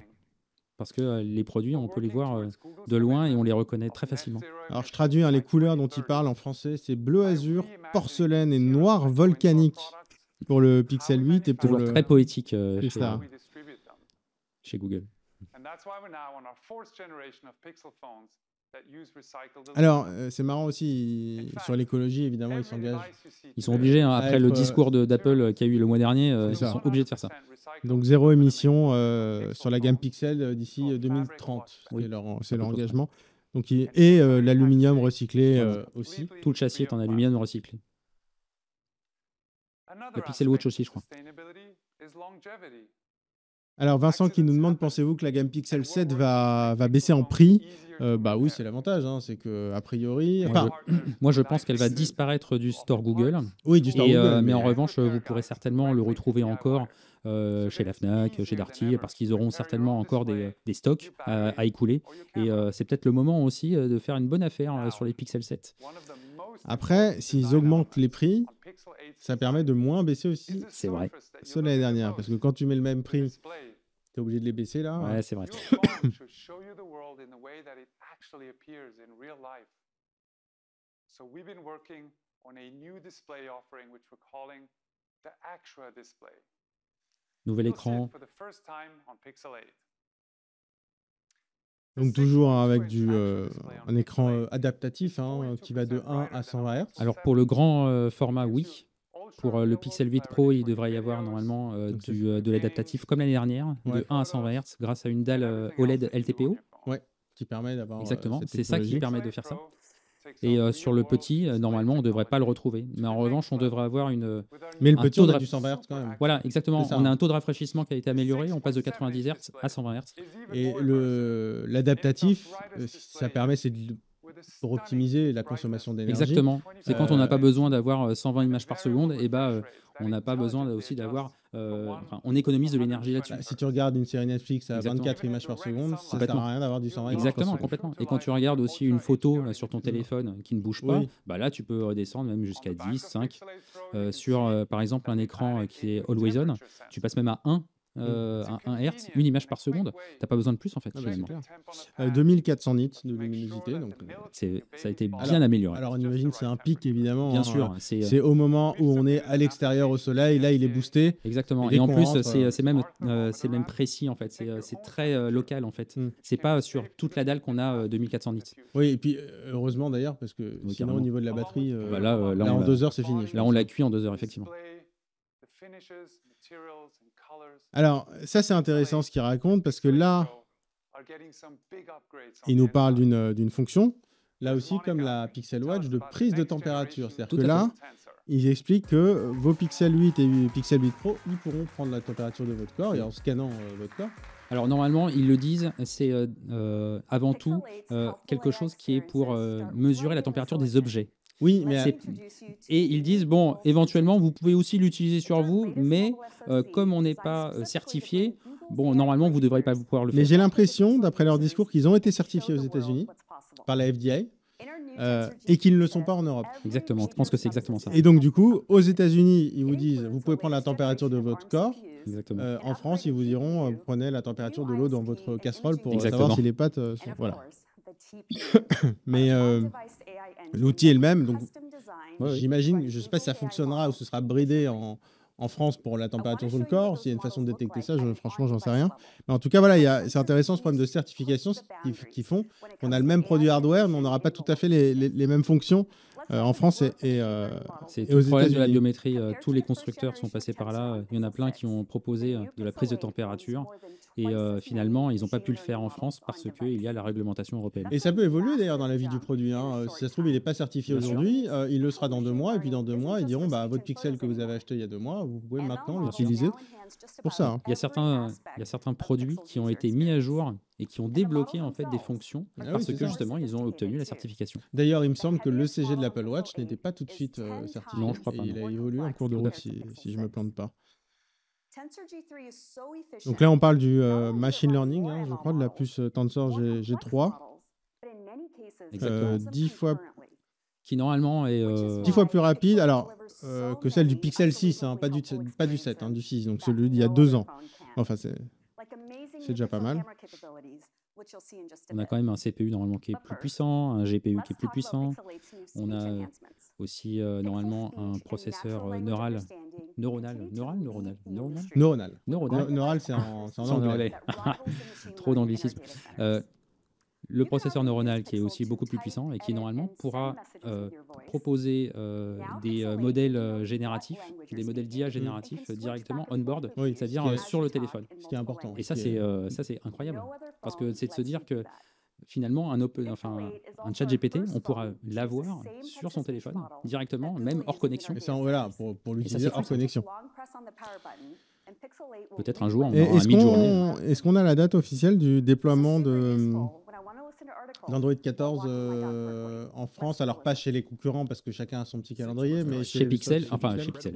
Parce que les produits, on peut les voir de loin et on les reconnaît très facilement. Alors, je traduis les couleurs dont il parle en français. C'est bleu azur, porcelaine et noir volcanique pour le Pixel 8 et pour toujours très poétique chez Google. Alors, c'est marrant aussi, sur l'écologie, évidemment, ils s'engagent. Ils sont obligés, hein, après le discours d'Apple qu'il y a eu le mois dernier, ils sont obligés de faire ça. Donc, zéro émission sur la gamme Pixel d'ici 2030. C'est leur engagement. Donc, et l'aluminium recyclé aussi. Tout le châssis est en aluminium recyclé. Le Pixel Watch aussi, je crois. Alors, Vincent qui nous demande, pensez-vous que la gamme Pixel 7 va baisser en prix ? Bah oui, c'est l'avantage, hein, c'est que a priori... Moi, je pense qu'elle va disparaître du store Google. Oui, du store Google. Mais en revanche, vous pourrez certainement le retrouver encore chez la Fnac, chez Darty, parce qu'ils auront certainement encore des stocks à écouler. Et c'est peut-être le moment aussi de faire une bonne affaire sur les Pixel 7. Après, s'ils augmentent les prix, ça permet de moins baisser aussi. C'est vrai. Sur l'année dernière, parce que quand tu mets le même prix, tu es obligé de les baisser là. Ouais, c'est vrai. Nouvel écran. Donc toujours avec un écran adaptatif qui va de 1 à 120 Hz. Alors pour le grand format, oui. Pour le Pixel 8 Pro, il devrait y avoir normalement de l'adaptatif comme l'année dernière, de 1 à 120 Hz, grâce à une dalle OLED LTPO. Ouais, qui permet d'avoir. Exactement, c'est ça qui permet de faire ça. Et sur le petit, normalement, on ne devrait pas le retrouver. Mais en revanche, on devrait avoir Mais le petit, on a du 120 Hz quand même. Voilà, exactement. On a un taux de rafraîchissement qui a été amélioré. On passe de 90 Hz à 120 Hz. Et l'adaptatif, ça permet pour optimiser la consommation d'énergie. Exactement. C'est quand on n'a pas besoin d'avoir 120 images par seconde, et on n'a pas besoin aussi d'avoir... on économise de l'énergie là-dessus. Si tu regardes une série Netflix à 24 images par seconde, ça ne sert à rien d'avoir du 120 images par seconde. Complètement. Et quand tu regardes aussi une photo sur ton téléphone qui ne bouge pas, là, tu peux redescendre même jusqu'à 10, 5. Sur, par exemple, un écran qui est Always On, tu passes même à 1. 1 Hertz, une image par seconde. Tu n'as pas besoin de plus en fait, Ah bah, c'est finalement. clair. 2400 nits de luminosité. Donc, Ça a été bien amélioré. alors on imagine c'est un pic évidemment. Bien hein, sûr, c'est au moment où on est à l'extérieur au soleil. Là, il est boosté. exactement. Et dès Et en qu'on plus, rentre, c'est même précis en fait. C'est très local en fait. C'est pas sur toute la dalle qu'on a 2400 nits. Oui, et puis heureusement d'ailleurs, parce que Oui, sinon carrément. au niveau de la batterie, Bah là, en on l'a- 2 heures c'est fini. je Là, pense. on l'a cuit en 2 heures, effectivement. Alors, ça c'est intéressant ce qu'il raconte, parce que là, il nous parle d'une fonction, là aussi comme la Pixel Watch, de prise de température. C'est-à-dire Tout que à là, ils expliquent que vos Pixel 8 et Pixel 8 Pro, ils pourront prendre la température de votre corps, et en scannant votre corps. Alors normalement, ils le disent, c'est avant tout quelque chose qui est pour mesurer la température des objets. Oui, mais Et ils disent, bon, éventuellement, vous pouvez aussi l'utiliser sur vous, mais comme on n'est pas certifié, bon, normalement, vous ne devrez pas pouvoir le faire. mais j'ai l'impression, d'après leur discours, qu'ils ont été certifiés aux États-Unis par la FDA et qu'ils ne le sont pas en Europe. Exactement, je pense que c'est exactement ça. Et donc, du coup, aux États-Unis, ils vous disent, vous pouvez prendre la température de votre corps. Exactement. En France, ils vous diront, prenez la température de l'eau dans votre casserole pour Exactement. savoir si les pâtes sont... Voilà. Mais l'outil est le même, donc Ouais, ouais. j'imagine, je ne sais pas si ça fonctionnera ou ce sera bridé en France pour la température sur le corps. S'il y a une façon de détecter ça, franchement, j'en sais rien. Mais en tout cas, voilà, c'est intéressant ce problème de certification qui font qu'on a le même produit hardware, mais on n'aura pas tout à fait les mêmes fonctions en France et C'est et tout aux le problème de la États-Unis. biométrie. Tous les constructeurs sont passés par là. Il y en a plein qui ont proposé de la prise de température. Et finalement, ils n'ont pas pu le faire en France parce qu'il y a la réglementation européenne. Et ça peut évoluer d'ailleurs dans la vie du produit. Hein. Si ça se trouve, il n'est pas certifié Bien sûr. aujourd'hui, il le sera dans 2 mois, et puis dans 2 mois, ils diront bah, votre pixel que vous avez acheté il y a 2 mois, vous pouvez maintenant l'utiliser pour ça. Hein. Il y a certains produits qui ont été mis à jour et qui ont débloqué en fait des fonctions Ah oui, parce c'est que ça. justement ils ont obtenu la certification. D'ailleurs, il me semble que l'ECG de l'Apple Watch n'était pas tout de suite certifié. Non, je crois pas, Et il non. a évolué en cours de Tout à route, fait. si je ne me plante pas. Donc là, on parle du machine learning, hein, je crois, de la puce Tensor G3. Exactement. 10 fois, Qui normalement est 10 fois plus rapide alors, que celle du Pixel 6, hein, pas du 7, hein, du 6, donc celui d'il y a 2 ans. Enfin, c'est déjà pas mal. on a quand même un CPU normalement qui est plus puissant, un GPU qui est plus puissant. On a aussi normalement un processeur neuronal. Neuronal, c'est en C'est en anglais. anglais. Trop d'anglicisme. Le processeur neuronal qui est aussi beaucoup plus puissant et qui normalement pourra proposer des modèles génératifs, des modèles d'IA génératifs directement on-board, Oui, c'est-à-dire ce qui est- sur le téléphone. Ce qui est important. Et ça, ce qui est- c'est incroyable. Parce que c'est de se dire que finalement, un chat GPT, on pourra l'avoir sur son téléphone directement, même hors connexion. Et ça, voilà, pour l'utiliser c'est hors fou, ça. connexion. Peut-être un jour, on Et aura un mid-journée. est-ce qu'on a la date officielle du déploiement d'Android 14 en France? Alors, pas chez les concurrents, parce que chacun a son petit calendrier, mais Chez Pixel,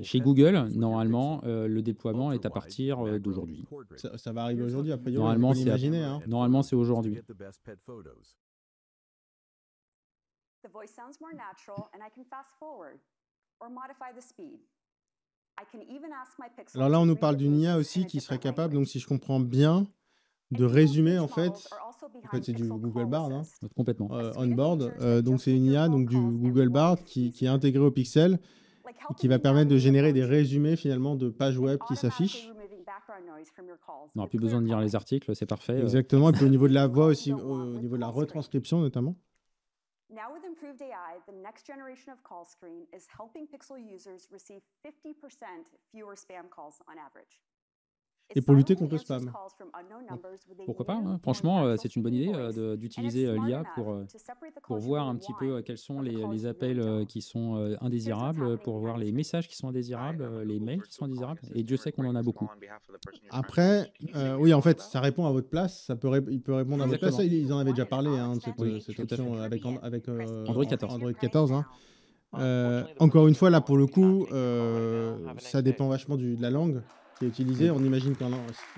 chez Google, normalement, le déploiement est à partir d'aujourd'hui. Ça va arriver aujourd'hui, a priori, Normalement, on peut c'est l'imaginer, hein. Normalement, c'est aujourd'hui. Alors là, on nous parle d'une IA aussi qui serait capable, donc si je comprends bien, de résumer en fait c'est du Google Bard, hein, Complètement. on-board. Donc c'est une IA donc, du Google Bard qui est intégrée au Pixel et qui va permettre de générer des résumés finalement de pages web qui s'affichent. On n'aura plus besoin de lire les articles, c'est parfait. Exactement, et puis au niveau de la voix aussi, au niveau de la retranscription notamment. Now with improved AI, the next generation of call screen is helping Pixel users receive 50% fewer spam calls on average. Et pour lutter contre le spam. Pourquoi pas, hein. Franchement, c'est une bonne idée d'utiliser l'IA pour voir un petit peu quels sont les appels qui sont indésirables, pour voir les messages qui sont indésirables, les mails qui sont indésirables. Et Dieu sait qu'on en a beaucoup. Après, oui, en fait, ça répond à votre place. Il peut répondre à votre place. Exactement. Ils en avaient déjà parlé, hein, de cette tout à option fait. avec Android 14. Android 14, hein. Encore une fois, là, pour le coup, ça dépend vachement de la langue qui est utilisée. On imagine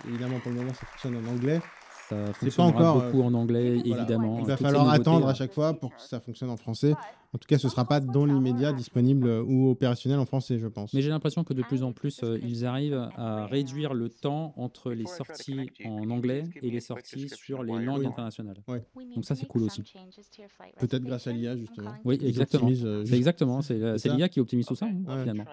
évidemment, pour le moment, ça fonctionne en anglais. Ça C'est pas fonctionnera encore beaucoup en anglais, voilà. évidemment. Il va Toutes ces falloir nouveautés, attendre à chaque fois pour que ça fonctionne en français. En tout cas, ce ne sera pas dans l'immédiat disponible ou opérationnel en français, je pense. Mais j'ai l'impression que de plus en plus, ils arrivent à réduire le temps entre les sorties en anglais et les sorties sur les langues internationales. Ouais. Donc ça, c'est cool aussi. Peut-être grâce à l'IA, justement. Oui, Ils exactement. optimisent, C'est juste- exactement. C'est ça. l'IA qui optimise tout ça, hein, Ouais. finalement.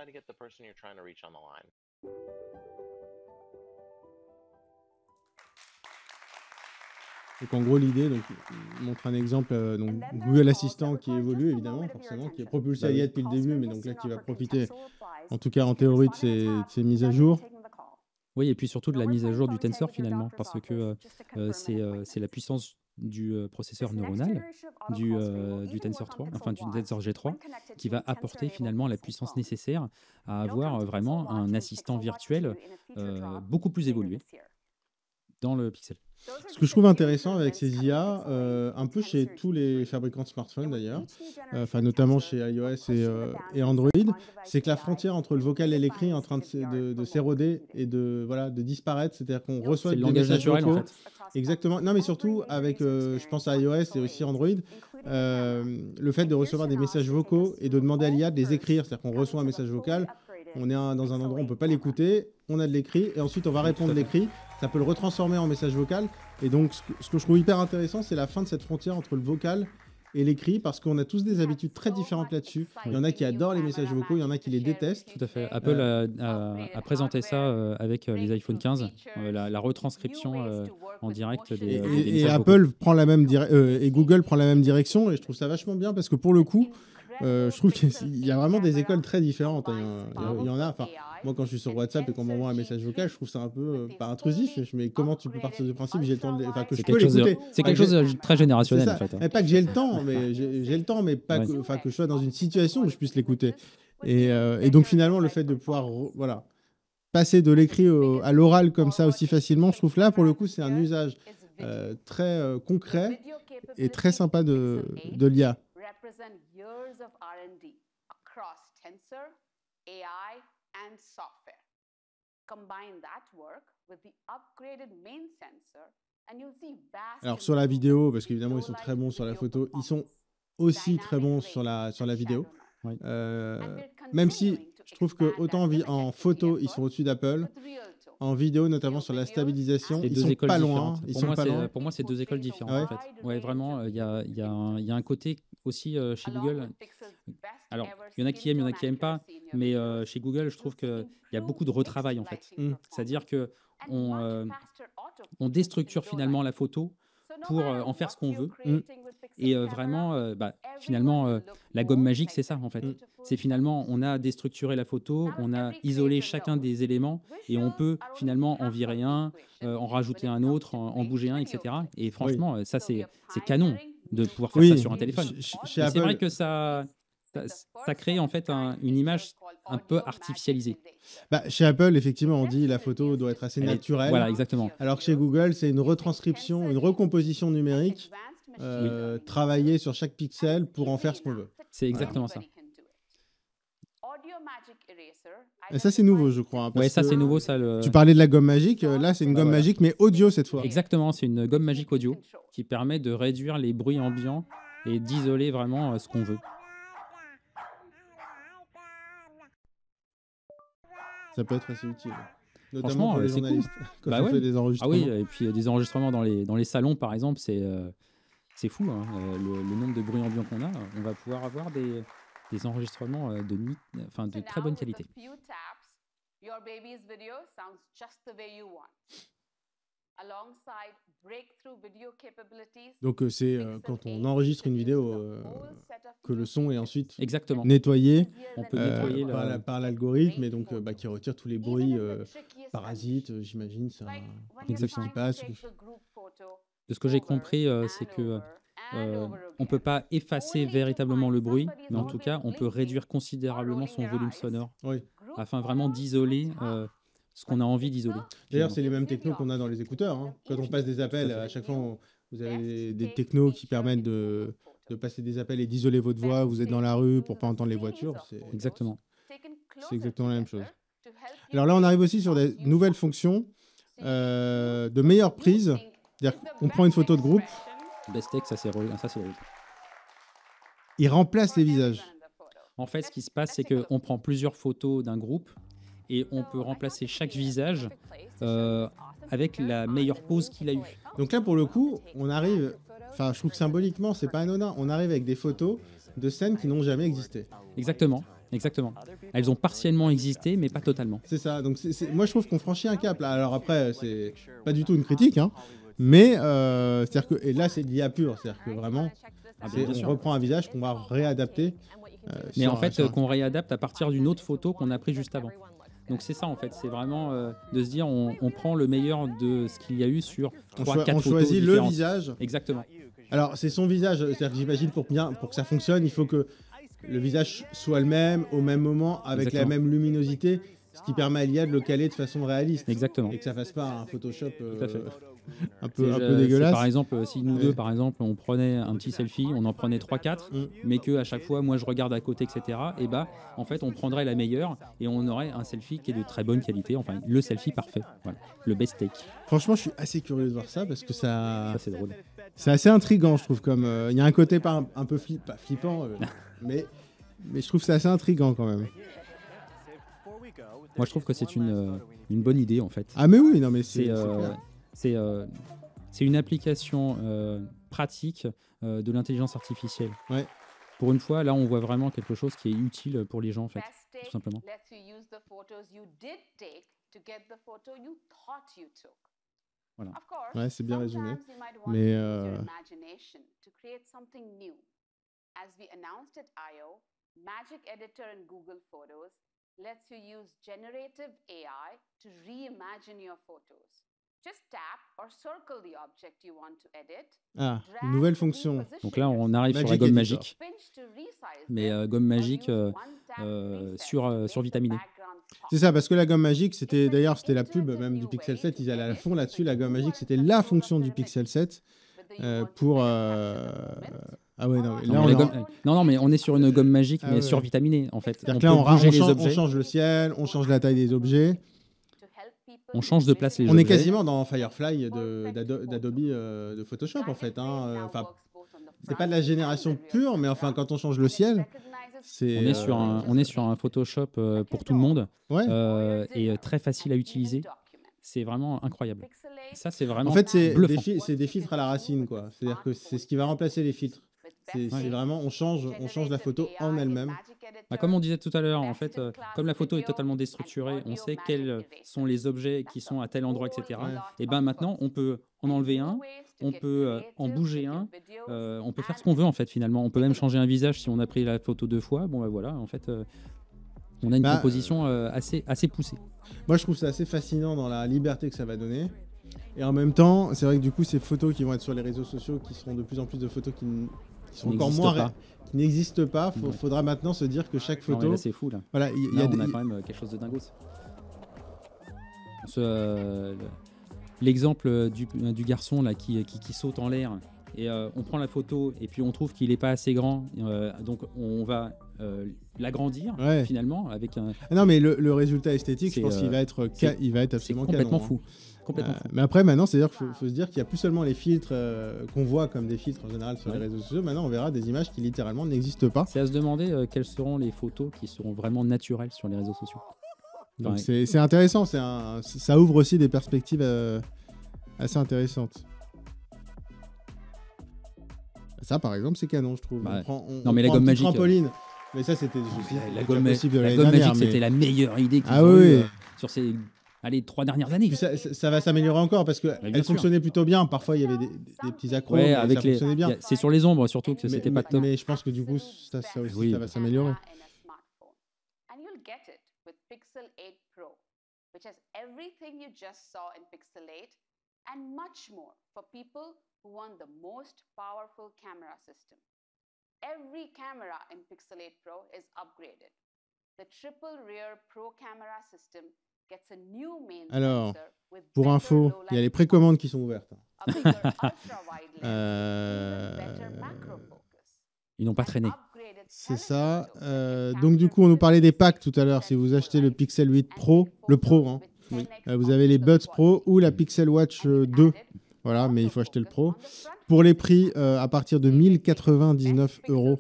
Donc en gros, l'idée, donc, il montre un exemple, donc Google Assistant qui évolue évidemment, forcément, qui est propulsé à l'IA depuis le début, mais donc là qui va profiter, en tout cas en théorie, de ces mises à jour. Oui, et puis surtout de la mise à jour du tensor finalement, parce que c'est la puissance du processeur neuronal du Tensor 3, enfin du Tensor G3, qui va apporter finalement la puissance nécessaire à avoir vraiment un assistant virtuel beaucoup plus évolué dans le Pixel. Ce que je trouve intéressant avec ces IA, un peu chez tous les fabricants de smartphones d'ailleurs, enfin notamment chez iOS et Android, c'est que la frontière entre le vocal et l'écrit est en train de s'éroder et de disparaître. C'est-à-dire qu'on reçoit C'est le des langage messages naturel en vocaux. fait. Exactement. Non, mais surtout avec, je pense à iOS et aussi Android, le fait de recevoir des messages vocaux et de demander à l'IA de les écrire. C'est-à-dire qu'on reçoit un message vocal, on est dans un endroit où on ne peut pas l'écouter, on a de l'écrit et ensuite on va répondre l'écrit. Ça peut le retransformer en message vocal. Et donc, ce que je trouve hyper intéressant, c'est la fin de cette frontière entre le vocal et l'écrit, parce qu'on a tous des habitudes très différentes là-dessus. Il y en a qui adorent les messages vocaux, il y en a qui les détestent. Tout à fait. Apple a présenté ça avec les iPhone 15, la retranscription en direct des Et messages vocaux. Apple prend la même et Google prend la même direction, et je trouve ça vachement bien, parce que pour le coup, je trouve qu'il y a vraiment des écoles très différentes. Il y en a, enfin, moi quand je suis sur WhatsApp et qu'on m'envoie un message vocal, je trouve ça un peu pas intrusif, mais comment tu peux partir du principe j'ai le temps de enfin, que je peux l'écouter. C'est quelque chose de très générationnel en fait. Mais pas que j'ai le temps, mais j'ai le temps, mais pas que, enfin, que je sois dans une situation où je puisse l'écouter. Et donc finalement, le fait de pouvoir voilà, passer de l'écrit à l'oral comme ça aussi facilement, je trouve que là, pour le coup, c'est un usage très concret et très sympa de l'IA. Represent years of R&D across tensor, AI, and software. Combine that work with the upgraded main sensor, and you'll see vast. Alors sur la vidéo, parce qu'évidemment ils sont très bons sur la photo, ils sont aussi très bons sur la vidéo. Oui. Même si je trouve que autant en photo ils sont au-dessus d'Apple, en vidéo notamment sur la stabilisation, ils sont pas loin. Pour moi, c'est deux écoles différentes en fait. Ouais, vraiment, il y a un côté aussi chez Google. Alors, il y en a qui aiment, il y en a qui n'aiment pas, mais chez Google, je trouve qu'il y a beaucoup de retravail en fait. C'est-à-dire que on déstructure finalement la photo pour en faire ce qu'on veut. Et vraiment, finalement, la gomme magique, c'est ça en fait. C'est finalement, on a déstructuré la photo, on a isolé chacun des éléments et on peut finalement en virer un, en rajouter un autre, en bouger un, etc. Et franchement, ça, c'est canon de pouvoir faire ça sur un téléphone. C'est vrai que ça crée en fait une image un peu artificialisée. Chez Apple, effectivement, on dit la photo doit être assez naturelle. Voilà, exactement. Alors que chez Google, c'est une retranscription, une recomposition numérique travaillée sur chaque pixel pour en faire ce qu'on veut. C'est exactement ça. Et ça, c'est nouveau, je crois. Oui, ça, c'est nouveau. Ça, Tu parlais de la gomme magique. Là, c'est une gomme magique, mais audio cette fois. Exactement, c'est une gomme magique audio qui permet de réduire les bruits ambiants et d'isoler vraiment ce qu'on veut. Ça peut être assez utile. Notamment Franchement, pour les c'est journalistes, cool. quand on fait des enregistrements. Ah oui, et puis des enregistrements dans les salons, par exemple, c'est fou. Hein. Le nombre de bruits ambiants qu'on a, on va pouvoir avoir des enregistrements de très bonne qualité. Donc c'est quand on enregistre une vidéo que le son est ensuite nettoyé. On peut nettoyer par l'algorithme et donc qui retire tous les bruits parasites, j'imagine. Ça exactement. Qui passe. De ce que j'ai compris, c'est que on ne peut pas effacer véritablement le bruit, mais en tout cas, on peut réduire considérablement son volume sonore afin vraiment d'isoler ce qu'on a envie d'isoler. D'ailleurs, c'est les mêmes technos qu'on a dans les écouteurs. Hein. Quand on passe des appels, à chaque fois, vous avez des technos qui permettent de passer des appels et d'isoler votre voix. Vous êtes dans la rue pour ne pas entendre les voitures. Exactement. C'est exactement la même chose. Alors là, on arrive aussi sur des nouvelles fonctions de meilleure prise. C'est-à-dire qu'on prend une photo de groupe. Best Take, ça c'est relou. il remplace les visages. En fait, ce qui se passe, c'est qu'on prend plusieurs photos d'un groupe et on peut remplacer chaque visage avec la meilleure pose qu'il a eue. Donc là, pour le coup, on arrive... Enfin, je trouve que symboliquement, c'est pas anodin. On arrive avec des photos de scènes qui n'ont jamais existé. Exactement. Elles ont partiellement existé, mais pas totalement. C'est ça. Donc moi, je trouve qu'on franchit un cap. Là. Alors après, c'est pas du tout une critique, hein, mais c'est-à-dire que et là, c'est de l'IA pure. C'est-à-dire que vraiment, on reprend un visage qu'on va réadapter. Mais en fait, qu'on réadapte à partir d'une autre photo qu'on a prise juste avant. Donc c'est ça en fait, c'est vraiment de se dire on prend le meilleur de ce qu'il y a eu sur 3-4 photos on choisit différentes. Le visage. Exactement. Alors c'est son visage, c'est-à-dire que j'imagine pour que ça fonctionne, il faut que le visage soit le même, au même moment, avec Exactement. la même luminosité, ce qui permet à l'IA de le caler de façon réaliste. Exactement. Et que ça fasse pas un Photoshop Tout à fait. un peu dégueulasse. Par exemple, si nous deux, par exemple, on prenait un petit selfie, on en prenait 3-4, mais qu'à chaque fois, moi, je regarde à côté, etc., et bah, en fait, on prendrait la meilleure et on aurait un selfie qui est de très bonne qualité, enfin, le selfie parfait, voilà, le best take. Franchement, je suis assez curieux de voir ça parce que ça c'est drôle. C'est assez intriguant, je trouve. Comme il y a un côté pas un peu pas flippant, mais je trouve que c'est assez intriguant quand même. Moi, je trouve que c'est une bonne idée, en fait. Ah mais oui, non mais c'est une application pratique de l'intelligence artificielle. Ouais. Pour une fois, là, on voit vraiment quelque chose qui est utile pour les gens, en fait, tout simplement. Voilà. Ouais, c'est bien résumé. Mais As we announced at I/O, Magic Editor in Google Photos lets you use generative AI to reimagine your photos. Just tap or circle the object you want to edit. Ah, une nouvelle fonction. Donc là, on arrive sur la gomme magique. Mais gomme magique survitaminée. C'est ça, parce que la gomme magique, c'était la pub même du Pixel 7, ils allaient à fond là-dessus. La gomme magique, c'était la fonction du Pixel 7 pour... Ah ouais, non, là, non, mais on est sur une gomme magique, mais survitaminée, en fait. C'est-à-dire que là, on change le ciel, on change la taille des objets. On change de place les objets. On est quasiment dans Firefly d'Adobe de Photoshop, en fait. Enfin, c'est pas de la génération pure, mais enfin, quand on change le ciel... On est sur un Photoshop pour tout le monde, et très facile à utiliser. C'est vraiment incroyable. Ça, c'est vraiment. En fait, c'est des filtres à la racine, quoi. C'est-à-dire que c'est ce qui va remplacer les filtres. C'est vraiment, on change la photo en elle-même. Bah, comme on disait tout à l'heure, en fait, comme la photo est totalement déstructurée, on sait quels sont les objets qui sont à tel endroit, etc. Et ben maintenant, on peut en enlever un, on peut en bouger un, on peut faire ce qu'on veut en fait finalement. On peut même changer un visage si on a pris la photo 2 fois. Bon, bah voilà, en fait. On a une proposition assez poussée. Moi, je trouve ça assez fascinant dans la liberté que ça va donner. Et en même temps, c'est vrai que du coup, ces photos qui vont être sur les réseaux sociaux, qui seront de plus en plus de photos qui sont encore moins qui n'existent pas. Faudra maintenant se dire que chaque photo. Non, mais là, c'est fou là. Voilà, on a quand même quelque chose de dingos. L'exemple du garçon là qui saute en l'air. Et on prend la photo et puis on trouve qu'il n'est pas assez grand, donc on va l'agrandir finalement avec un. Non mais le résultat esthétique, je pense qu'il va être absolument complètement canon, fou. Complètement fou. Mais après maintenant, c'est-à-dire qu'il faut se dire qu'il n'y a plus seulement les filtres qu'on voit comme des filtres en général sur les réseaux sociaux. Maintenant, on verra des images qui littéralement n'existent pas. C'est à se demander quelles seront les photos qui seront vraiment naturelles sur les réseaux sociaux. Donc c'est intéressant, ça ouvre aussi des perspectives assez intéressantes. Ça, par exemple, c'est canon, je trouve. Non, mais la gomme magique. Trampoline. Mais ça, c'était la gomme magique, c'était la meilleure idée qu'ils ont eue sur ces 3 dernières années. Puis ça va s'améliorer encore parce qu'elle fonctionnait plutôt bien. Parfois, il y avait des petits accros. Ouais, mais ça fonctionnait bien. C'est sur les ombres surtout que c'était pas top. Mais je pense que du coup, ça aussi, ça va s'améliorer. And much more for people who want the most powerful camera system. Every camera in Pixel 8 Pro is upgraded. The triple rear Pro camera system gets a new main Alors, sensor with pour info, il y a les précommandes qui sont ouvertes. Ils n'ont pas traîné. C'est ça. Donc du coup, on nous parlait des packs tout à l'heure. Si vous achetez le Pixel 8 Pro, le Pro, hein, vous avez les Buds Pro ou la Pixel Watch 2. Voilà, mais il faut acheter le Pro. Pour les prix à partir de 1099 €.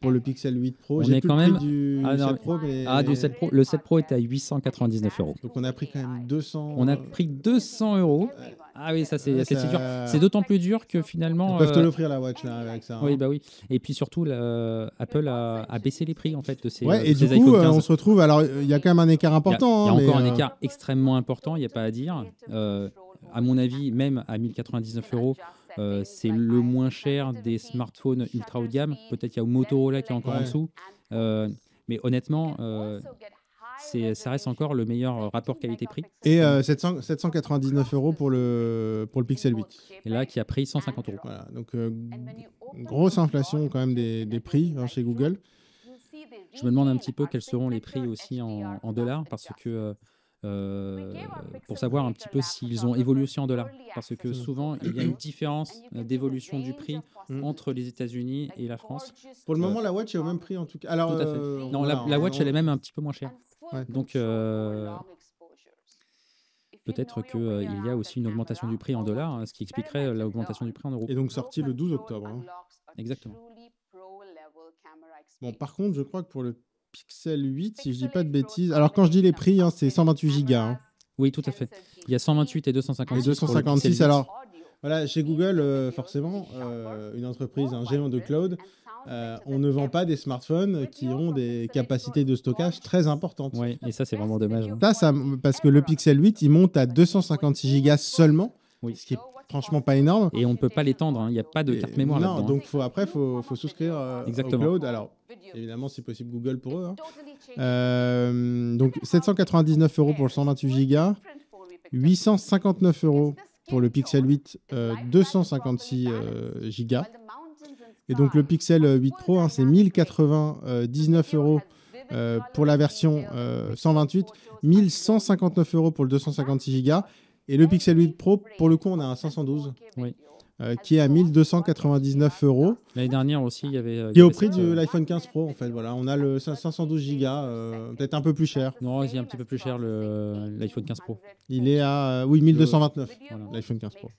pour le Pixel 8 Pro. On J'ai est plus quand le prix même- du Ah, non, 7 Pro. Mais... du 7 Pro. Le 7 Pro était à 899 €. Donc on a pris quand même 200. On a pris 200 €. Ah oui, ça c'est Ouais, c'est ça- dur. C'est d'autant plus dur que finalement. Ils peuvent te l'offrir la Watch là avec ça. hein. Oui, bah oui. Et puis surtout, Apple a baissé les prix en fait de ses, Ouais, de et ses du coup, iPhone 15. on se retrouve. Alors, il y a quand même un écart Il y a important. hein, encore mais, un écart extrêmement important, il n'y a pas à dire. À mon avis, même à 1099 €, c'est le moins cher des smartphones ultra haut de gamme. Peut-être qu'il y a Motorola qui est encore en Ouais. dessous. Mais honnêtement, ça reste encore le meilleur rapport qualité-prix. Et 799 € pour le Pixel 8. Et là, qui a pris 150 €. Voilà, donc grosse inflation quand même des prix hein, chez Google. Je me demande un petit peu quels seront les prix aussi en dollars, parce que pour savoir un petit peu s'ils ont évolué aussi en dollars. Parce que souvent, il y a une différence d'évolution du prix entre les États-Unis et la France. Pour le moment, la Watch est au même prix en tout cas. Alors, Tout à fait. Non, voilà, la Watch, elle est même un petit peu moins chère. Ouais. Donc, peut-être qu'il y a aussi une augmentation du prix en dollars, hein, ce qui expliquerait l'augmentation du prix en euros. Et donc sorti le 12 octobre. hein. Exactement. Bon, par contre, je crois que pour le Pixel 8, si je dis pas de bêtises. Alors, quand je dis les prix, hein, c'est 128 Go. hein. Oui, tout à fait. Il y a 128 et 256. Et pour le 256, Pixel 8. alors, voilà, chez Google, forcément, une entreprise, un géant de cloud, on ne vend pas des smartphones qui ont des capacités de stockage très importantes. Ouais, et ça, c'est vraiment dommage. hein. Parce que le Pixel 8, il monte à 256 Go seulement, Oui. ce qui est franchement pas énorme. Et on ne peut pas l'étendre, hein. Il n'y a pas de Et- carte mémoire non, là-dedans. hein. donc après, faut souscrire au Exactement. cloud. Alors, évidemment, si possible, Google pour eux. hein. Donc, 799 € pour le 128 Go, 859 € pour le Pixel 8, 256 Go. Et donc, le Pixel 8 Pro, hein, c'est 1099 € pour la version 128, 1159 € pour le 256 Go. Et le Pixel 8 Pro, pour le coup, on a un 512 Oui. qui est à 1299 €. L'année dernière aussi, il y avait. Qui est au prix de l'iPhone 15 Pro, en fait. Voilà, on a le 512 Go, peut-être un peu plus cher. Non, il est un petit peu plus cher l'iPhone 15 Pro. Il est à, oui, 1229, Voilà. l'iPhone 15 Pro.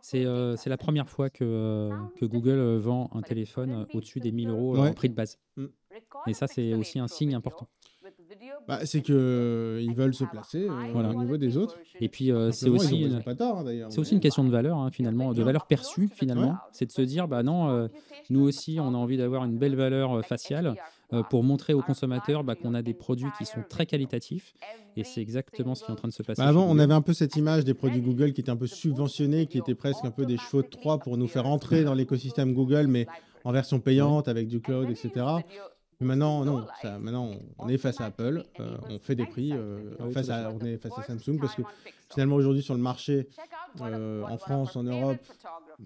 C'est la première fois que Google vend un téléphone au-dessus des 1000 € Ouais. en prix de base. Mm. Et ça, c'est aussi un signe important. Bah, c'est qu'ils veulent se placer Voilà. au niveau des autres. Et puis, c'est Simplement, aussi, ils ont pas tort, hein, d'ailleurs. c'est aussi une question de valeur, hein, finalement, de valeur perçue, finalement. C'est de se dire, bah non, nous aussi, on a envie d'avoir une belle valeur faciale pour montrer aux consommateurs qu'on a des produits qui sont très qualitatifs. Et c'est exactement ce qui est en train de se passer. Bah, avant, chez on Google. avait un peu cette image des produits Google qui étaient un peu subventionnés, qui étaient presque un peu des chevaux de Troie pour nous faire entrer dans l'écosystème Google, mais en version payante, avec du cloud, etc. Mais maintenant, non. Maintenant, on est face à Apple, on fait des prix, on est face à Samsung, parce que finalement, aujourd'hui, sur le marché, en France, en Europe,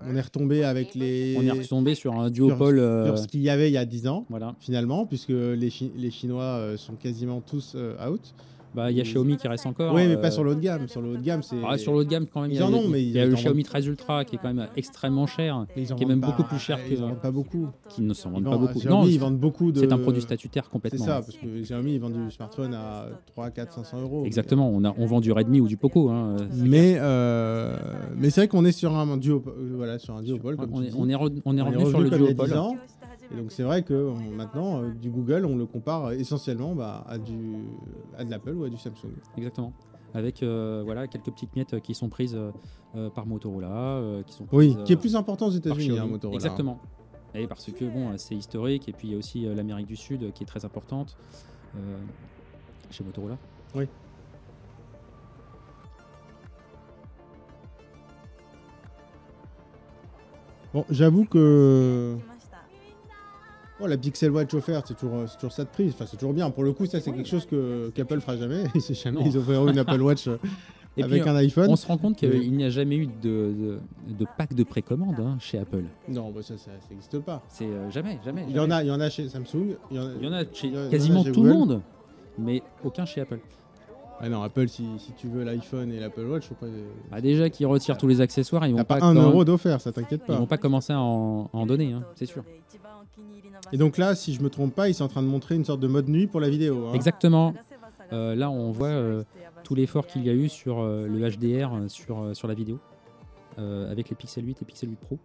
on est retombé avec les... On est retombé sur un sur duopole. ce qu'il y avait il y a 10 ans, Voilà. finalement, puisque les Chinois sont quasiment tous out. Bah, il y a Xiaomi qui reste encore. Oui, mais pas sur le haut de gamme. Sur le haut de gamme, c'est... Sur le haut de gamme, quand même, Ils en ont, mais il y a ils le en Xiaomi vendent- 13 Ultra qui est quand même extrêmement cher, Mais ils en qui est même vendent beaucoup pas- plus cher Ils en que. vendent pas beaucoup. Qui ne s'en Ils vendent pas vendent- beaucoup. Xiaomi, Non, ils vendent beaucoup de... c'est un produit statutaire C'est complètement. ça, parce que Xiaomi, ils vendent du smartphone à 3, 4, 500 €. Exactement, on vend du Redmi ou du Poco. Hein. Mais c'est vrai qu'on est sur un duopole, comme tu dis. On est revenu sur revenu le comme il y a 10 duopole. ans. Et donc c'est vrai que maintenant, du Google, on le compare essentiellement à de l'Apple ou à du Samsung. Exactement. Avec quelques petites miettes qui sont prises par Motorola, qui sont Oui, prises, qui est plus important aux par États-Unis, Xiaomi. hein, Motorola. Exactement. Et parce que c'est historique, et puis il y a aussi l'Amérique du Sud qui est très importante chez Motorola. Oui. Bon, j'avoue que la Pixel Watch offerte, c'est toujours ça de prix. Enfin, c'est toujours bien. Pour le coup, ça, c'est quelque chose qu'Apple fera jamais. C'est jamais. Non. Ils offriront une Apple Watch Et avec puis, un iPhone. on se rend compte Oui. qu'il n'y a jamais eu de pack de précommande chez Apple. Non, bah ça n'existe pas. C'est jamais. Il y en a chez Samsung. Il y en a chez il y en a quasiment chez tout le Google. monde, mais aucun chez Apple. Ah non, Apple, si tu veux l'iPhone et l'Apple Watch, faut pas. Bah déjà qu'ils retirent tous les accessoires, ils T'as vont pas pas, 1 euro d'offert, ça t'inquiète ils pas. vont pas commencer à en donner, hein, c'est sûr. Et donc là, si je me trompe pas, ils sont en train de montrer une sorte de mode nuit pour la vidéo. hein. Exactement. Là, on voit tout l'effort qu'il y a eu sur le HDR sur la vidéo, avec les Pixel 8 et Pixel 8 Pro.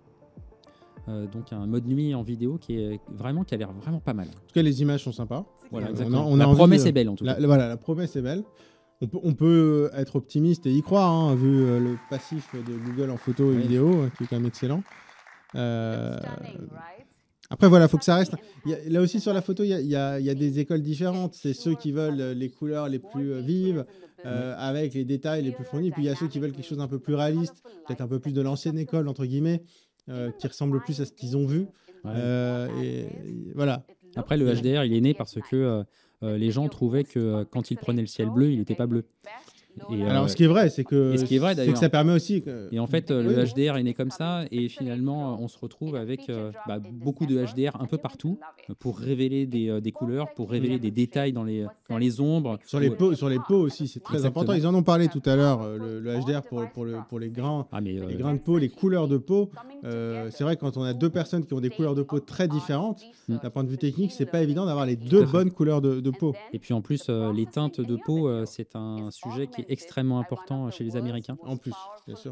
Donc un mode nuit en vidéo qui a l'air vraiment pas mal. En tout cas, les images sont sympas. Voilà, On exactement. a La envie promesse est belle en tout cas. Voilà, la promesse est belle. On peut être optimiste et y croire, hein, vu le passif de Google en photo et vidéo, qui est quand même excellent. Après, voilà, il faut que ça reste. Là aussi, sur la photo, il y a des écoles différentes. C'est ceux qui veulent les couleurs les plus vives, avec les détails les plus fournis. Puis il y a ceux qui veulent quelque chose d'un peu plus réaliste, peut-être un peu plus de l'ancienne école, entre guillemets, qui ressemble plus à ce qu'ils ont vu. Et voilà. Après, le HDR, il est né parce que les gens trouvaient que quand ils prenaient le ciel bleu, il n'était pas bleu. Et, alors, ce qui est vrai, c'est que ça permet aussi. Et en fait, le HDR est né comme ça, et finalement, on se retrouve avec beaucoup de HDR un peu partout pour révéler des couleurs, pour révéler des détails dans les ombres. Sur les peaux aussi, c'est très important. Ils en ont parlé tout à l'heure, le HDR pour les grains, les grains de peau, les couleurs de peau. C'est vrai que quand on a deux personnes qui ont des couleurs de peau très différentes, d'un point de vue technique, c'est pas évident d'avoir les deux bonnes couleurs de peau. Et puis en plus, les teintes de peau, c'est un sujet qui est extrêmement important chez les Américains. En plus, bien sûr.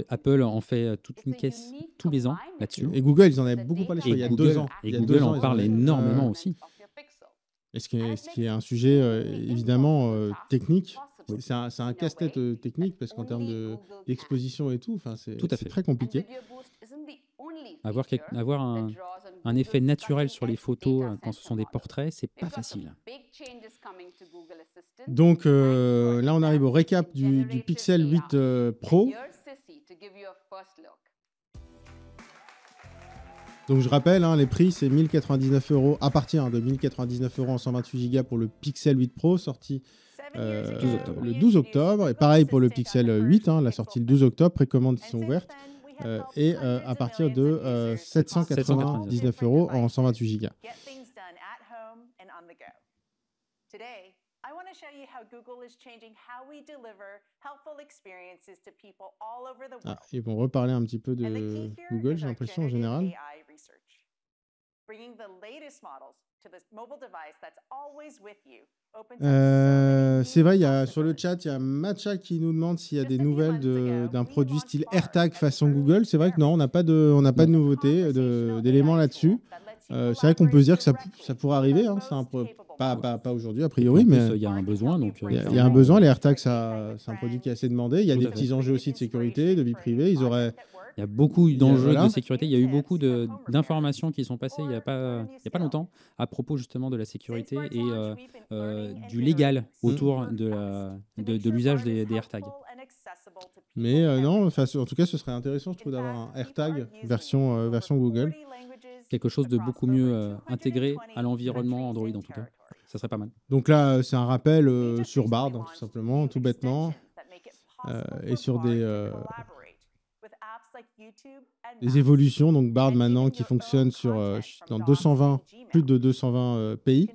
Apple en fait toute une caisse tous les ans là-dessus. Et Google, ils en avaient beaucoup parlé il y a 2 ans. Et Google en parle énormément aussi. Et ce qui est un sujet évidemment technique. C'est un casse-tête technique parce qu'en termes d'exposition et tout, c'est très compliqué. Avoir un effet naturel sur les photos quand ce sont des portraits, c'est pas facile. Donc là, on arrive au récap du Pixel 8 Pro. Donc je rappelle, les prix, c'est 1 099 € à partir de 1 099 € en 128 Go pour le Pixel 8 Pro, sorti le 12 octobre. Et pareil pour le Pixel 8, la sortie le 12 octobre, précommandes qui sont ouvertes. Et à partir de 799 € en 128 Go. Today, I want to show you how Google is changing how we deliver helpful experiences to people all over the world. Ils vont reparler un petit peu de Google, j'ai l'impression en général. Bringing the latest models to the mobile device that's always with you. C'est vrai, sur le chat, il y a Matcha qui nous demande s'il y a des nouvelles d'un produit style AirTag façon Google. C'est vrai que non, on n'a pas de nouveauté, d'éléments là-dessus. C'est vrai qu'on peut se dire que ça pourrait arriver. Pas aujourd'hui, a priori, mais il y a un besoin. Il y a un besoin. Les AirTags, c'est un produit qui est assez demandé. Il y a des petits enjeux aussi de sécurité, de vie privée. Il y a beaucoup d'enjeux de sécurité. Il y a eu beaucoup d'informations qui sont passées il n'y a pas longtemps à propos justement de la sécurité et du légal autour de l'usage des AirTags. Mais non, en tout cas, ce serait intéressant, je trouve, d'avoir un AirTag version Google. Quelque chose de beaucoup mieux intégré à l'environnement Android en tout cas. Ça serait pas mal. Donc là, c'est un rappel sur Bard, tout simplement, tout bêtement, et sur des évolutions. Donc Bard maintenant qui fonctionne dans plus de 220 pays.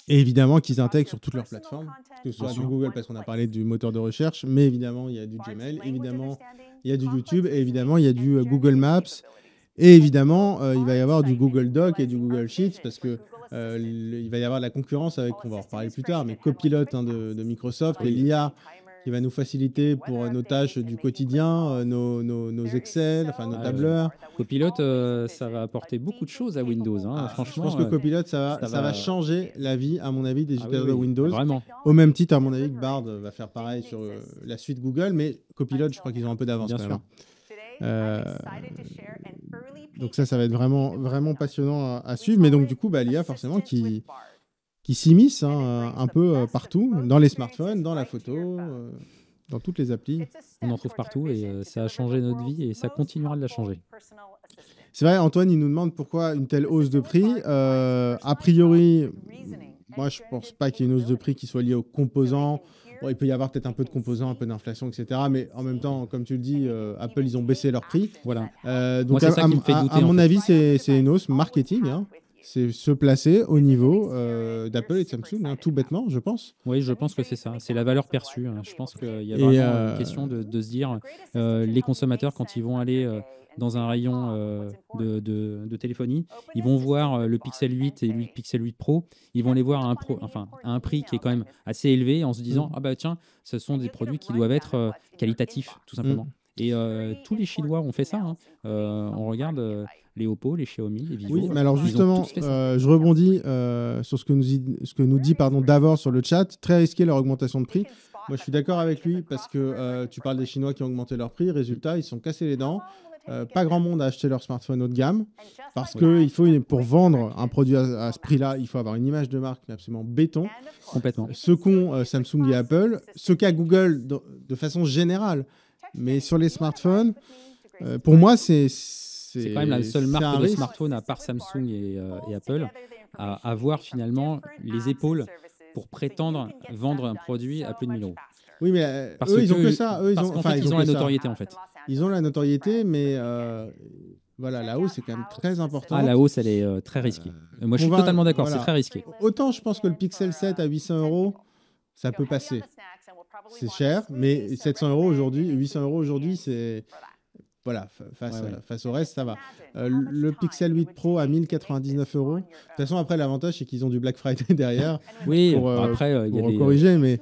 Et évidemment qu'ils intègrent sur toutes leurs plateformes, que ce soit du Google parce qu'on a parlé du moteur de recherche, mais évidemment il y a du Gmail, évidemment il y a du YouTube, et évidemment il y a du Google Maps, et évidemment il va y avoir du Google Doc et du Google Sheets parce que il va y avoir de la concurrence avec, on va en reparler plus tard, mais Copilot de Microsoft et l'IA qui va nous faciliter pour nos tâches du quotidien, nos Excel, nos tableurs. Copilot, ça va apporter beaucoup de choses à Windows. Franchement, je pense que Copilot, ça va changer la vie, à mon avis, des utilisateurs de Windows. Vraiment. Au même titre, à mon avis, que Bard va faire pareil sur la suite Google, mais Copilot, je crois qu'ils ont un peu d'avance quand même. Donc ça va être vraiment, vraiment passionnant à suivre. Mais donc du coup, l'IA, forcément, qui s'immisce un peu partout, dans les smartphones, dans la photo, dans toutes les applis. On en trouve partout et ça a changé notre vie et ça continuera de la changer. C'est vrai, Antoine, il nous demande pourquoi une telle hausse de prix. A priori, moi, je ne pense pas qu'il y ait une hausse de prix qui soit liée aux composants. Bon, il peut y avoir peut-être un peu de composants, un peu d'inflation, etc. Mais en même temps, comme tu le dis, Apple, ils ont baissé leur prix. Voilà. Donc, moi, c'est ça qui me fait douter, à mon avis, c'est une hausse marketing. c'est se placer au niveau d'Apple et de Samsung, hein, tout bêtement, je pense. Oui, je pense que c'est ça. C'est la valeur perçue, hein. Je pense qu'il y a Et, vraiment une question de se dire, les consommateurs, quand ils vont aller dans un rayon de téléphonie, ils vont voir le Pixel 8 et le Pixel 8 Pro, ils vont les voir à un prix qui est quand même assez élevé, en se disant, ah bah tiens, ce sont des produits qui doivent être qualitatifs, tout simplement. Et tous les Chinois ont fait ça, hein. On regarde les Oppo, les Xiaomi, les Vivo. Oui, mais alors ils ont justement, tous fait ça. je rebondis sur ce que nous dit Davor sur le chat. Très risqué leur augmentation de prix. Moi, je suis d'accord avec lui parce que tu parles des Chinois qui ont augmenté leur prix. Résultat, ils se sont cassés les dents. Pas grand monde a acheté leur smartphone haut de gamme parce que pour vendre un produit à ce prix-là, il faut avoir une image de marque mais absolument béton. Complètement. Ce qu'ont Samsung et Apple, ce qu'a Google de façon générale. Mais sur les smartphones, pour moi, c'est quand même la seule marque de risque. smartphone, à part Samsung et Apple, à avoir finalement les épaules pour prétendre vendre un produit à plus de 1 000 €. Oui, mais Parce eux, ils ont que- que ça. Eux, Parce qu'en fait, ils ont que la ça. notoriété, en fait. Ils ont la notoriété, mais voilà, la hausse est quand même très importante. Ah, la hausse, elle est très risquée. Moi, je suis Convain- totalement d'accord, voilà. c'est très risqué. Autant je pense que le Pixel 7 à 800 €, ça peut passer. C'est cher, mais 700 € aujourd'hui, 800 € aujourd'hui, c'est... Voilà, face au reste, ça va. Le Pixel 8 Pro à 1 099 €. De toute façon, après, l'avantage, c'est qu'ils ont du Black Friday derrière Oui, pour, après, il y a pour des, corriger, mais...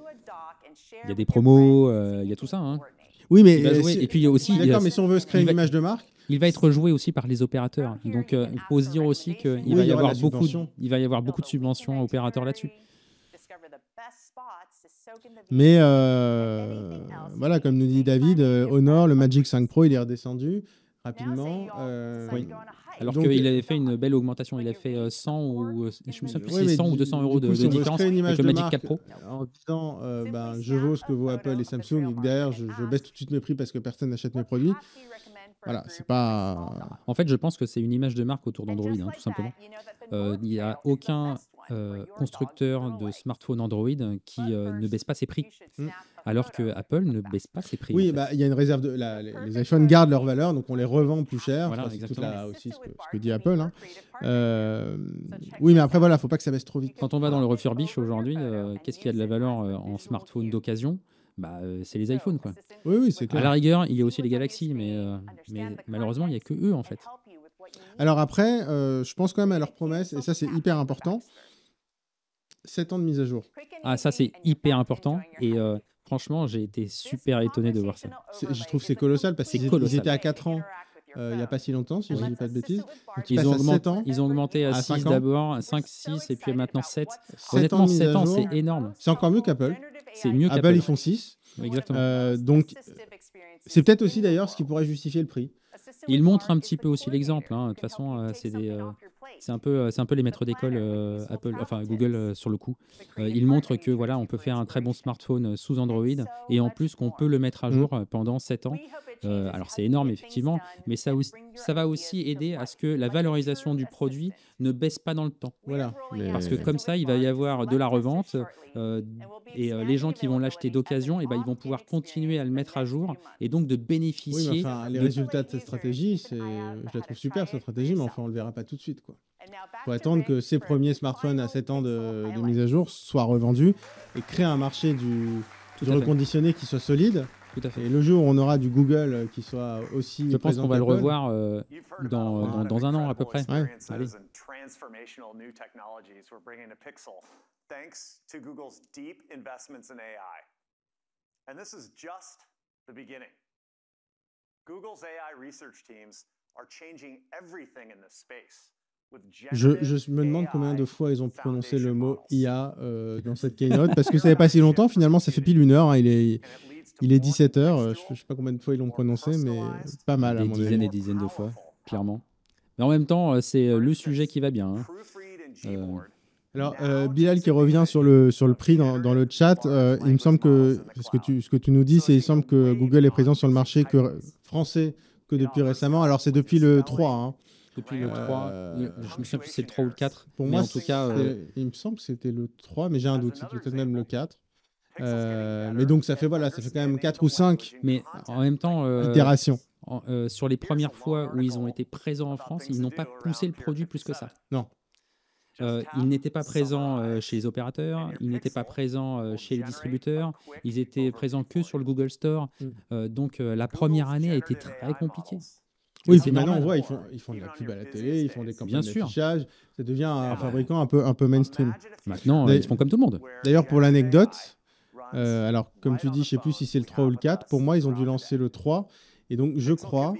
il y a des promos, il y a tout ça, hein. Oui, mais... Il va jouer. Et puis aussi, il y a- D'accord, mais si on veut se créer il une va- image de marque... il va être joué aussi par les opérateurs. Donc, il faut se dire aussi qu'il Oui, va il y y aura avoir la beaucoup, subvention. il va y avoir beaucoup de subventions opérateurs là-dessus. Mais voilà, comme nous dit David, Honor, le Magic 5 Pro, il est redescendu rapidement. Oui. Alors donc, qu'il avait fait une belle augmentation. Il a fait 100 ou je me souviens plus ouais, si mais c'est 100 ou 200 € du de coup, si on veut se différence créer une image avec le de Magic 4 Pro. en disant je vaux ce que vaut Apple et Samsung, et que derrière je baisse tout de suite mes prix parce que personne n'achète mes produits. Voilà, c'est pas... En fait, je pense que c'est une image de marque autour d'Android, hein, tout simplement. Il n'y a aucun constructeur de smartphone Android qui ne baisse pas ses prix, alors que Apple ne baisse pas ses prix. en Oui, fait. bah, il y a une réserve de... les iPhones gardent leur valeur, donc on les revend plus cher. Voilà, Enfin, c'est tout exactement. aussi ce que dit Apple. Hein. Oui, mais après, voilà, faut pas que ça baisse trop vite. Quand on va dans le refurbish aujourd'hui, qu'est-ce qu'il y a de la valeur en smartphone d'occasion? C'est les iPhones, quoi. Oui, c'est À clair. la rigueur, il y a aussi les Galaxy, mais malheureusement, il n'y a que eux, en fait. Alors après, je pense quand même à leur promesse, et ça c'est hyper important, 7 ans de mise à jour. Ah, ça, c'est hyper important. Et franchement, j'ai été super étonné de voir ça. Je trouve que c'est colossal parce C'est qu'ils colossal. étaient à 4 ans il n'y a pas si longtemps, si je ne dis pas de bêtises. Donc, tu Ils passes ont, à 7 ans. ils ont augmenté à À 6 5 ans. d'abord, 5, 6 et puis maintenant 7. 7 ans Honnêtement, de mise 7 à ans, jour. c'est énorme. C'est encore mieux qu'Apple. C'est mieux Apple, qu'Apple. ils font 6. Exactement. Donc, c'est peut-être aussi d'ailleurs ce qui pourrait justifier le prix. Ils montrent un petit peu aussi l'exemple, hein. De toute façon, c'est un peu les maîtres d'école Apple, enfin Google sur le coup. Ils montrent que voilà, on peut faire un très bon smartphone sous Android et en plus qu'on peut le mettre à jour pendant 7 ans. Alors c'est énorme effectivement, mais ça va aussi aider à ce que la valorisation du produit ne baisse pas dans le temps. Voilà. Parce que comme ça, il va y avoir de la revente et les gens qui vont l'acheter d'occasion, ils vont pouvoir continuer à le mettre à jour et donc de Oui, bénéficier. mais enfin, les résultats de cette stratégie, je la trouve super cette stratégie, mais enfin, on le verra pas tout de suite, quoi. Faut attendre que ces premiers smartphones à 7 ans de mise à jour soient revendus et créer un marché du Tout à fait. reconditionné qui soit solide. Tout à fait. Et le jour où on aura du Google qui soit aussi Je pense présent qu'on va le qu'Apple, revoir dans un an à peu près. Ouais. Allez. Transformational new technologies we're bringing to Pixel, thanks to Google's deep investments in AI. And this is just the beginning. Google's AI research teams are changing everything in this space. with Je generative me demande combien de AI fois ils ont prononcé le foundation mot models. IA dans cette keynote, parce que ça fait pas si longtemps, finalement ça fait pile 1 heure, hein, il est 17h, je sais pas combien de fois ils l'ont prononcé, mais pas mal à Des mon dizaines avis. et dizaines de fois, clairement. Mais en même temps, c'est le sujet qui va bien, hein. Alors, Bilal qui revient sur le prix dans le chat, il me semble que ce que tu nous dis, c'est il semble que Google est présent sur le marché français que depuis récemment. Alors, c'est depuis le 3. Hein. Depuis le 3, je me souviens plus si c'est le 3 ou le 4. Pour mais moi, en tout cas, il me semble que c'était le 3, mais j'ai un doute. C'est peut-être même le 4. Mais donc, ça fait quand même 4 ou 5 mais en même temps, itérations. sur les premières fois où ils ont été présents en France, ils n'ont pas poussé le produit plus que ça. Non. ils n'étaient pas présents chez les opérateurs, ils n'étaient pas présents chez les distributeurs, ils étaient présents que sur le Google Store. Donc la première année a été très compliquée. Oui, c'est puis maintenant, on normal. voit, ils font de la pub à la télé, ils font des campagnes Bien sûr. d'affichage. Ça devient un fabricant un peu mainstream. Maintenant, D'ailleurs- ils font comme tout le monde. D'ailleurs, pour l'anecdote, alors comme tu dis, je sais plus si c'est le 3 ou le 4. Pour moi, ils ont dû lancer le 3. Et donc, je crois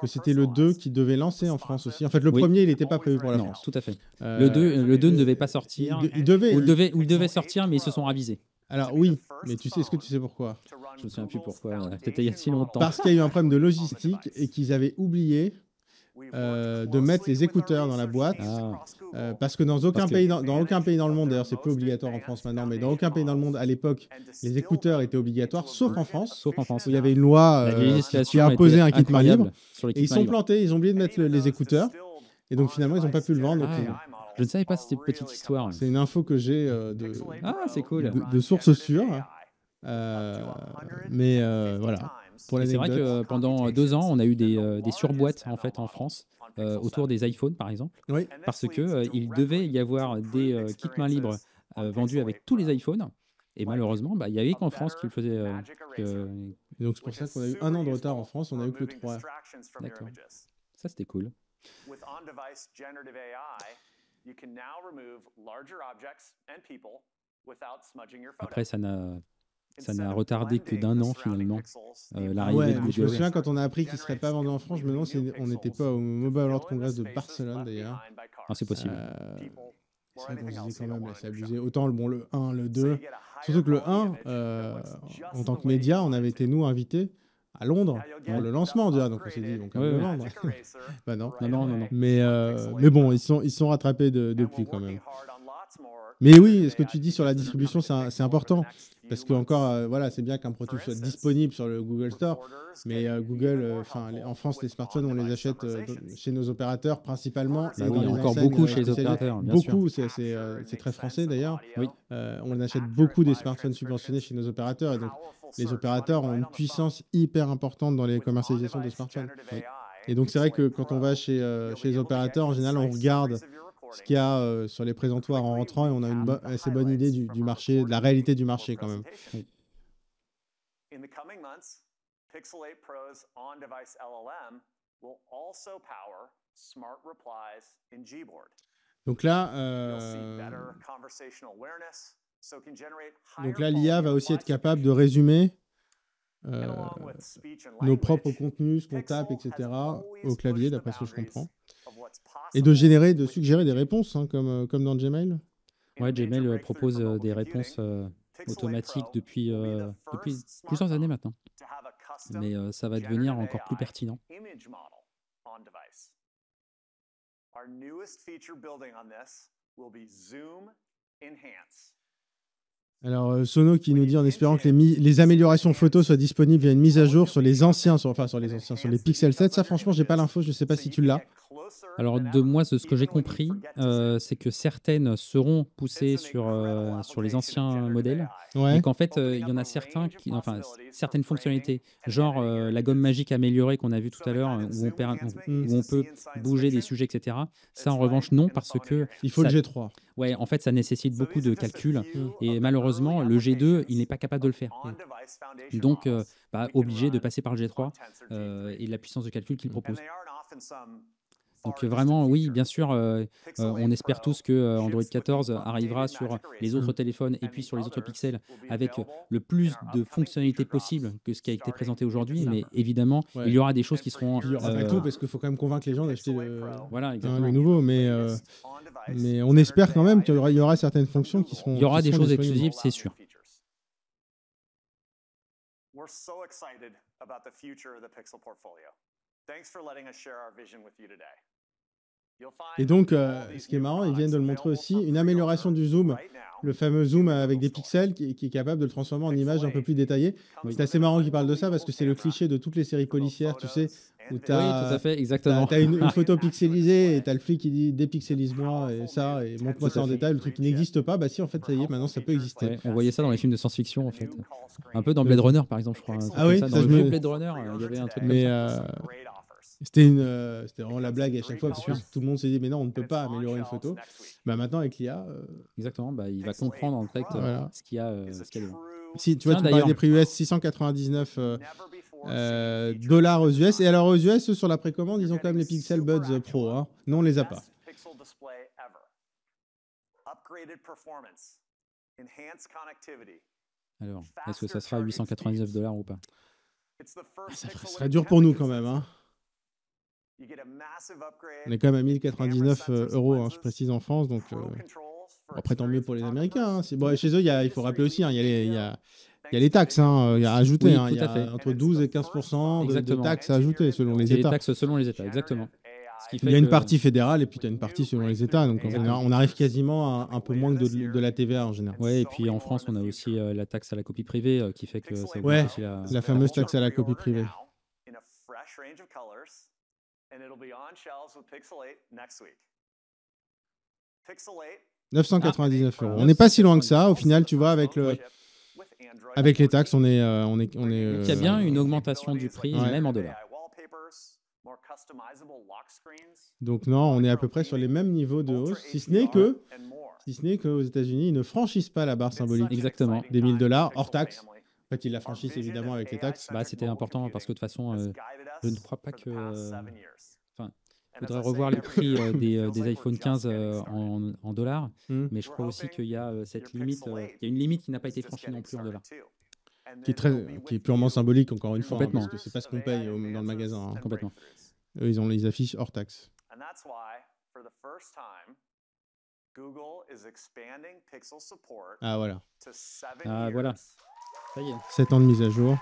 que c'était le 2 qui devait lancer en France aussi. En fait, le Oui. premier, il n'était pas prévu pour la Non, France. tout à fait. Euh, Le 2 ne devait pas sortir. il devait. Ou il devait sortir, mais ils se sont ravisés. Alors oui, mais est-ce que tu sais pourquoi? Je me souviens plus pourquoi. C'était il y a si longtemps. Parce qu'il y a eu un problème de logistique et qu'ils avaient oublié de mettre les écouteurs dans la boîte. Parce que dans aucun pays dans le monde, d'ailleurs c'est plus obligatoire en France maintenant, mais dans aucun pays dans le monde à l'époque, les écouteurs étaient obligatoires, sauf en France, Sauf en France. où il y avait une loi La qui législation a imposé était un kit main libre. incroyable sur les Et ils kits sont main libres. plantés, ils ont oublié de mettre les écouteurs, et donc finalement ils n'ont pas pu le vendre. Donc, Je ne savais pas cette petite histoire. c'est une info que j'ai Ah, c'est cool. de sources sûres. Mais voilà. Pour Et c'est vrai l'anecdote. que pendant 2 ans, on a eu des surboîtes en fait en France autour des iPhones par exemple, Oui. parce que il devait y avoir des kits main libres vendus avec tous les iPhones. Et malheureusement, il n'y avait qu'en France qui le faisait. Et donc c'est pour ça qu'on a eu 1 an de retard en France, on a eu que le 3. D'accord. Ça, c'était cool. With on-device generative AI, you can now remove larger objects and people without smudging your photo. Après, ça n'a retardé que d'1 an finalement l'arrivée Ouais, de mais je me Google. souviens quand on a appris qu'il ne serait pas vendu en France, je me demande si on n'était pas au Mobile World Congress de Barcelone d'ailleurs. Ah, c'est possible. C'est vrai qu'on se dit quand même, là, c'est abusé. Autant le 1, le 2. Surtout que le 1, en tant que média, on avait été nous invités à Londres pour le lancement déjà, donc on s'est dit donc on va Ouais, le ouais. vendre. Bah non. Non. Mais bon, ils sont rattrapés depuis quand même. Mais oui, ce que tu dis sur la distribution, c'est important. Parce que encore, voilà, c'est bien qu'un produit soit disponible sur le Google Store, mais Google, en France, les smartphones, on les achète chez nos opérateurs principalement. Bah et oui, dans les encore enseignes, beaucoup chez les spécialisées. opérateurs, bien sûr. Beaucoup, c'est très français d'ailleurs. Oui. On achète beaucoup des smartphones subventionnés chez nos opérateurs. Et donc, les opérateurs ont une puissance hyper importante dans les commercialisations de smartphones. Et donc, c'est vrai que quand on va chez les opérateurs, en général, on regarde ce qu'il y a sur les présentoirs en rentrant et on a une assez bonne idée du marché, de la réalité du marché quand même. Oui. In the coming months, Pixel 8 Pro's on-device LLM will also power smart replies in Gboard. Donc là, You'll see better conversational awareness, so it can generate donc higher là, l'IA va quality aussi être replies to capable de questions. résumer And along with speech and nos propres language, contenus, ce qu'on Pixel tape, has etc. always au clavier, pushed the d'après ce que je boundaries comprends. of what's Et possible de suggérer des réponses, hein, comme dans Gmail. Ouais, Gmail propose des réponses automatiques depuis plusieurs années maintenant. Mais ça va devenir encore plus pertinent. Image model on device. Our newest feature building on this will be Zoom Enhance. Alors, Sono qui nous dit en espérant que les améliorations photos soient disponibles via une mise à jour sur les anciens, sur les Pixel 7. Ça, franchement, j'ai pas l'info, je sais pas si tu l'as. Alors, de moi, ce que j'ai compris, c'est que certaines seront poussées sur les anciens modèles, Ouais. et qu'en fait, il y en a certains certaines fonctionnalités, genre la gomme magique améliorée qu'on a vu tout à l'heure, où on peut bouger des sujets, etc. Ça, en revanche, non, parce que Il faut le ça- G3. ouais, en fait, ça nécessite beaucoup de calculs, et malheureusement, le G2, il n'est pas capable de le faire. Donc, obligé de passer par le G3 et la puissance de calcul qu'il propose. Donc vraiment, oui, bien sûr, on espère tous que Android 14 arrivera sur les autres téléphones et puis sur les autres pixels avec le plus de fonctionnalités possibles que ce qui a été présenté aujourd'hui. Mais évidemment, Ouais. il y aura des choses qui seront... Puis il y aura pas tout, parce qu'il faut quand même convaincre les gens d'acheter Voilà, le exactement. nouveau. Mais on espère quand même qu'il y aura certaines fonctions qui seront. Il y aura qui des seront choses disponibles. exclusives, c'est sûr. We're so excited about the future of the Pixel portfolio. Thanks for letting us share our vision with you today. You'll find Et donc, all these ce qui est new marrant, ils viennent de le montrer products aussi, available une for amélioration pre-order du zoom, right now. le fameux zoom avec des pixels qui est capable de le transformer en image un peu plus détaillée. C'est assez marrant qu'ils parlent de ça parce que c'est le cliché de toutes les séries policières, tu sais, où tu Oui, tout à fait, exactement. as une photo pixelisée et tu as le flic qui dit dépixelise-moi et ça, et montre-moi Tout ça à en fait. détail, le truc qui n'existe pas. Bah si, en fait, ça y est, maintenant ça peut exister. Ouais, on voyait ça dans les films de science-fiction, en fait. Un peu dans Blade Runner, par exemple, je crois. un truc Ah oui, comme ça, dans je le me- vieux Blade Runner, il y avait un truc Mais, comme ça. C'était vraiment la blague à chaque fois, parce que tout le monde s'est dit, mais non, on ne peut pas améliorer une photo. Bah, maintenant, avec l'IA... Exactement, bah, il va comprendre en fait Voilà. ce qu'il y a dedans. Si, tu vois, Tiens, tu parlais d'ailleurs- des prix US, 699 dollars aux US. Et alors aux US, eux, sur la précommande, ils ont quand même les Pixel Buds Pro. Hein. Nous, on les a pas. Pixel display ever. Upgraded performance. Enhanced connectivity. Alors, est-ce que ça sera 899 $ ou pas? It's the first Ça Pixel serait with dur pour nous quand camera même. Hein. You get a massive upgrade. On est quand même à 1099 Camera sensors, euros, hein, lenses, je précise en France. Donc, pro controls for après, tant mieux pour les experienced Américains. Hein. photographers. Bon, chez eux, il faut rappeler aussi, hein, il y a les Thanks to taxes. Hein, il y a à ajouter. Oui, hein, il y tout à a fait. entre 12 et 15% de Exactement. taxes à ajouter selon les C'est les États. taxes selon les États, exactement. Ce qui Il fait y a une que- partie fédérale et puis tu as une partie selon les États. Donc Exactement. on arrive quasiment à un peu moins que de la TVA en général. Ouais, et puis en France, on a aussi la taxe à la copie privée qui fait que ça augmente Ouais. aussi la... La fameuse taxe à la copie privée. In a fresh range of colors, and it'll be on shelves with Pixel 8 next week. Pixel 8 999 euros. On n'est pas si loin que ça. Au final, tu vois, avec les taxes, on est. Donc il y a bien une augmentation du prix, Ouais. même en dollars. Donc non, on est à peu près sur les mêmes niveaux de hausse, si ce n'est qu'aux États-Unis, ils ne franchissent pas la barre symbolique Exactement. des 1000 $ hors taxes. En fait, ils la franchissent évidemment avec les taxes. Bah, c'était important parce que de toute façon, je ne crois pas que... Il faudrait revoir les prix des iPhone 15 en dollars, mais je crois aussi qu'il y a cette limite, il y a une limite qui n'a pas été franchie non plus en dollars. Qui est purement symbolique, encore une fois, hein, Complètement. parce que c'est pas ce qu'on paye dans le magasin. Hein. Complètement. Eux, ils affichent hors taxes. And that's why, for the first time, Google is expanding Pixel support Ah voilà, to 7 Ah, years. voilà. Ça y est. 7 ans de mise à jour.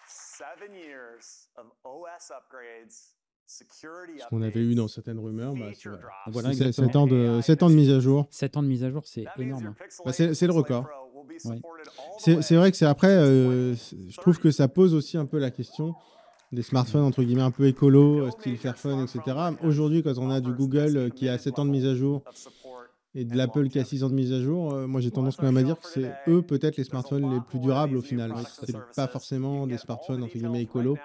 7 years of OS upgrades, security Ce qu'on avait eu dans certaines rumeurs, bah, feature drops. Voilà, c'est exactement. 7 ans de mise à jour. 7 ans de mise à jour, c'est That means énorme. your Pixel Bah, 8 c'est and le Pixel 8 record. Pro will be Oui. supported all the C'est way vrai que c'est après, to je trouve que ça pose aussi un peu la question des smartphones entre guillemets un peu écolo, style Fairphone, etc. Aujourd'hui, quand on a du Google qui a 7 ans de mise à jour et de l'Apple qui a 6 ans de mise à jour, moi j'ai tendance quand même à dire que c'est eux peut-être les smartphones les plus durables au final. C'est pas forcément des smartphones entre guillemets écolos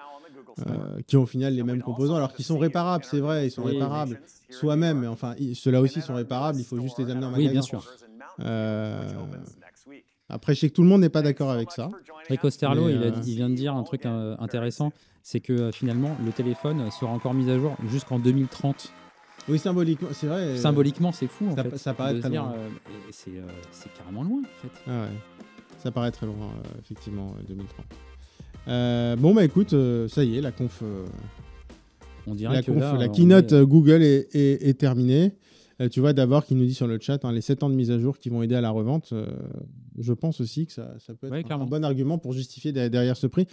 qui ont au final les mêmes composants, alors qu'ils sont réparables, c'est vrai, ils sont Oui, réparables soi-même, mais enfin ceux-là aussi sont réparables, il faut juste les amener en magasin. Oui, bien sûr. Après, je sais que tout le monde n'est pas d'accord avec ça. Rico Sterlo, Mais, il vient de dire un truc intéressant, c'est que finalement, le téléphone sera encore mis à jour jusqu'en 2030. Oui, symboliquement, c'est vrai. Symboliquement, c'est fou, en ça- fait. ça paraît de se très dire, loin. et c'est carrément loin, en fait. Ah ouais. Ça paraît très loin, effectivement, 2030. Bon, bah écoute, ça y est, la conf, On dirait que là, la on keynote est- Google est terminée. Tu vois d'abord qui nous dit sur le chat les 7 ans de mise à jour qui vont aider à la revente. Je pense aussi que ça peut être Ouais, un clairement. bon argument pour justifier derrière ce prix.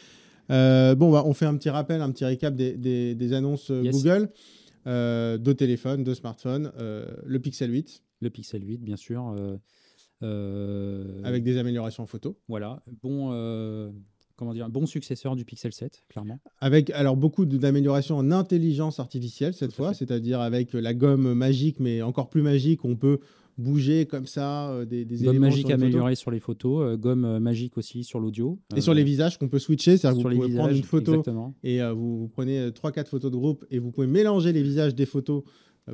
Bon, bah, on fait un petit rappel, un petit récap des annonces Yes. Google. De téléphones, de smartphones, le Pixel 8 Le Pixel 8, bien sûr. avec des améliorations en photo. Voilà, bon successeur du Pixel 7, clairement. Avec alors beaucoup d'améliorations en intelligence artificielle cette Tout à fois, fait. c'est-à-dire avec la gomme magique, mais encore plus magique, on peut bouger comme ça des Gomme éléments magique sur les photos. améliorée sur les photos, gomme magique aussi sur l'audio. Et sur les visages qu'on peut switcher, c'est-à-dire que sur vous les pouvez prendre visages, une photo exactement. et vous prenez 3-4 photos de groupe et vous pouvez mélanger les visages des photos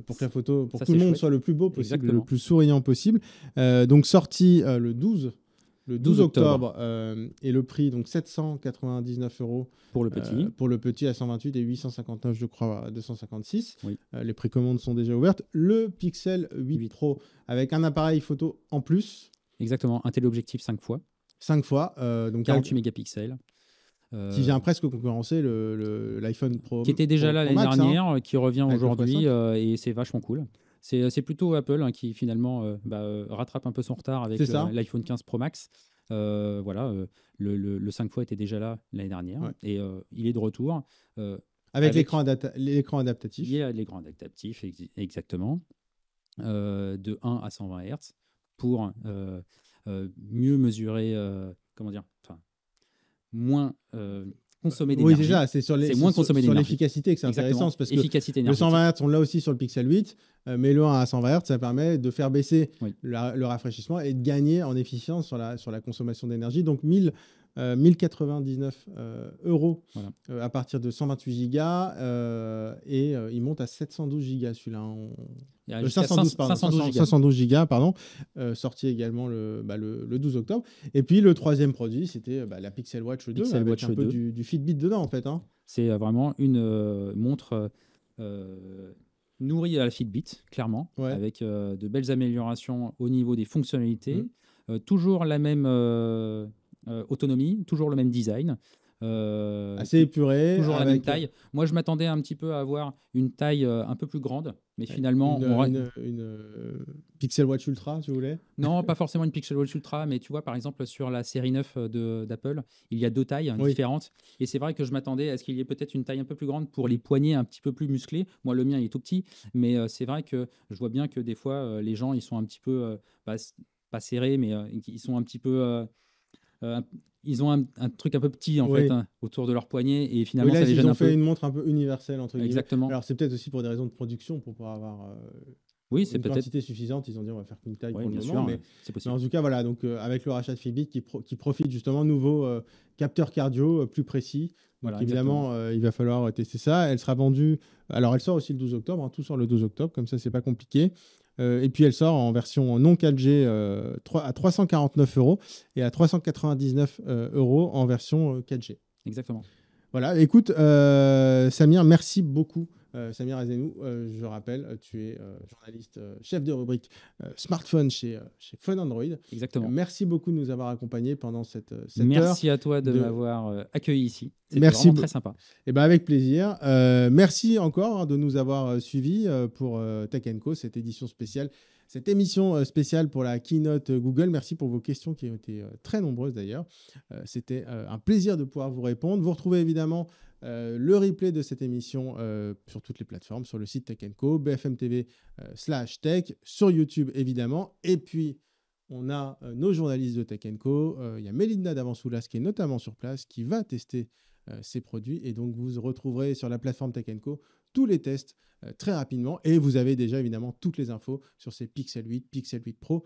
pour que Ça, tout le c'est monde chouette. soit le plus beau possible, Exactement. le plus souriant possible. Donc sorti le 12 octobre et le prix donc 799 euros Pour le petit. pour le petit à 128 et 859 je crois à 256. Oui. Les précommandes sont déjà ouvertes. Le Pixel 8 Pro avec un appareil photo en plus, Exactement, un téléobjectif 5 fois, 5 fois, donc 48 mégapixels. qui vient presque concurrencer l'iPhone Pro. Qui était déjà Pro là l'année Max, hein. dernière, qui revient Avec le aujourd'hui x5. et c'est vachement cool. C'est plutôt Apple qui finalement rattrape un peu son retard avec C'est ça. l'iPhone 15 Pro Max. Le 5 fois était déjà là l'année dernière Ouais. et il est de retour. Avec avec- l'écran adaptatif. Il y a l'écran adaptatif, exactement, de 1 à 120 Hz pour mieux mesurer, comment dire, enfin, moins consommer Oui, d'énergie. c'est ça, c'est C'est moins consommé sur d'énergie. l'efficacité que c'est Exactement. intéressant, parce que Efficacité le énergétique. 120 Hz, on l'a aussi sur le Pixel 8, mais le 1 à 120 Hz, ça permet de faire baisser Oui. le rafraîchissement et de gagner en efficience sur la consommation d'énergie. Donc 1000 1099 euros Voilà. à partir de 128 Go et il monte à 712 Go celui-là. Il y a jusqu'à 512 gigas. 512 Go, pardon, sorti également le 12 octobre. Et puis le troisième produit, c'était la Pixel Watch 2, Pixel avec Watch un peu 2. du Fitbit dedans en fait. Hein. C'est vraiment une montre nourrie à la Fitbit, clairement, Ouais. avec de belles améliorations au niveau des fonctionnalités. Toujours la même autonomie, toujours le même design. Assez épuré. Toujours la même avec taille. Moi, je m'attendais un petit peu à avoir une taille un peu plus grande, mais finalement, une Pixel Watch Ultra, si vous voulez. non, pas forcément une Pixel Watch Ultra, mais tu vois, par exemple, sur la série 9 d'Apple, il y a deux tailles différentes. Et c'est vrai que je m'attendais à ce qu'il y ait peut-être une taille un peu plus grande pour les poignets un petit peu plus musclés. Moi, le mien, il est tout petit, mais c'est vrai que je vois bien que des fois, les gens, ils sont un petit peu, pas serrés, mais ils sont un petit peu... ils ont un truc un peu petit en fait autour de leur poignet et finalement là, ça les gêne ils ont un peu. fait une montre un peu universelle entre guillemets. Exactement. Alors c'est peut-être aussi pour des raisons de production pour pouvoir avoir oui, c'est une peut-être quantité suffisante. Ils ont dit on va faire qu'une taille pour le moment, sûr, mais c'est possible. en tout cas voilà. Donc avec le rachat de Fitbit qui profite justement de nouveaux capteurs cardio plus précis. Donc Voilà, évidemment il va falloir tester ça. Elle sera vendue. Alors elle sort aussi le 12 octobre. Hein, tout sort le 12 octobre. Comme ça c'est pas compliqué. Et puis elle sort en version non 4G à 349 euros et à 399 euros en version 4G. Exactement. Voilà, écoute, Samir, merci beaucoup. Samir Azemou, je rappelle, tu es journaliste, chef de rubrique smartphone chez Phone Android. Exactement. Merci beaucoup de nous avoir accompagnés pendant cette heure. Merci à toi de m'avoir accueilli ici. C'était Merci vraiment très sympa. Et ben avec plaisir. Merci encore de nous avoir suivis pour Tech & Co, cette édition spéciale. Cette émission spéciale pour la keynote Google. Merci pour vos questions qui ont été très nombreuses d'ailleurs. C'était un plaisir de pouvoir vous répondre. Vous retrouvez évidemment le replay de cette émission sur toutes les plateformes, sur le site Tech & Co, BFM TV /tech, sur YouTube évidemment. Et puis, on a nos journalistes de Tech & Co. Il y a Mélinda Davansoulas qui est notamment sur place, qui va tester ces produits. Et donc, vous retrouverez sur la plateforme Tech & Co tous les tests très rapidement. Et vous avez déjà évidemment toutes les infos sur ces Pixel 8, Pixel 8 Pro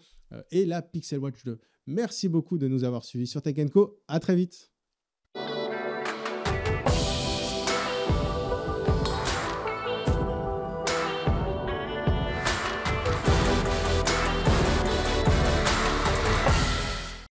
et la Pixel Watch 2. Merci beaucoup de nous avoir suivis sur Tech & Co. À très vite.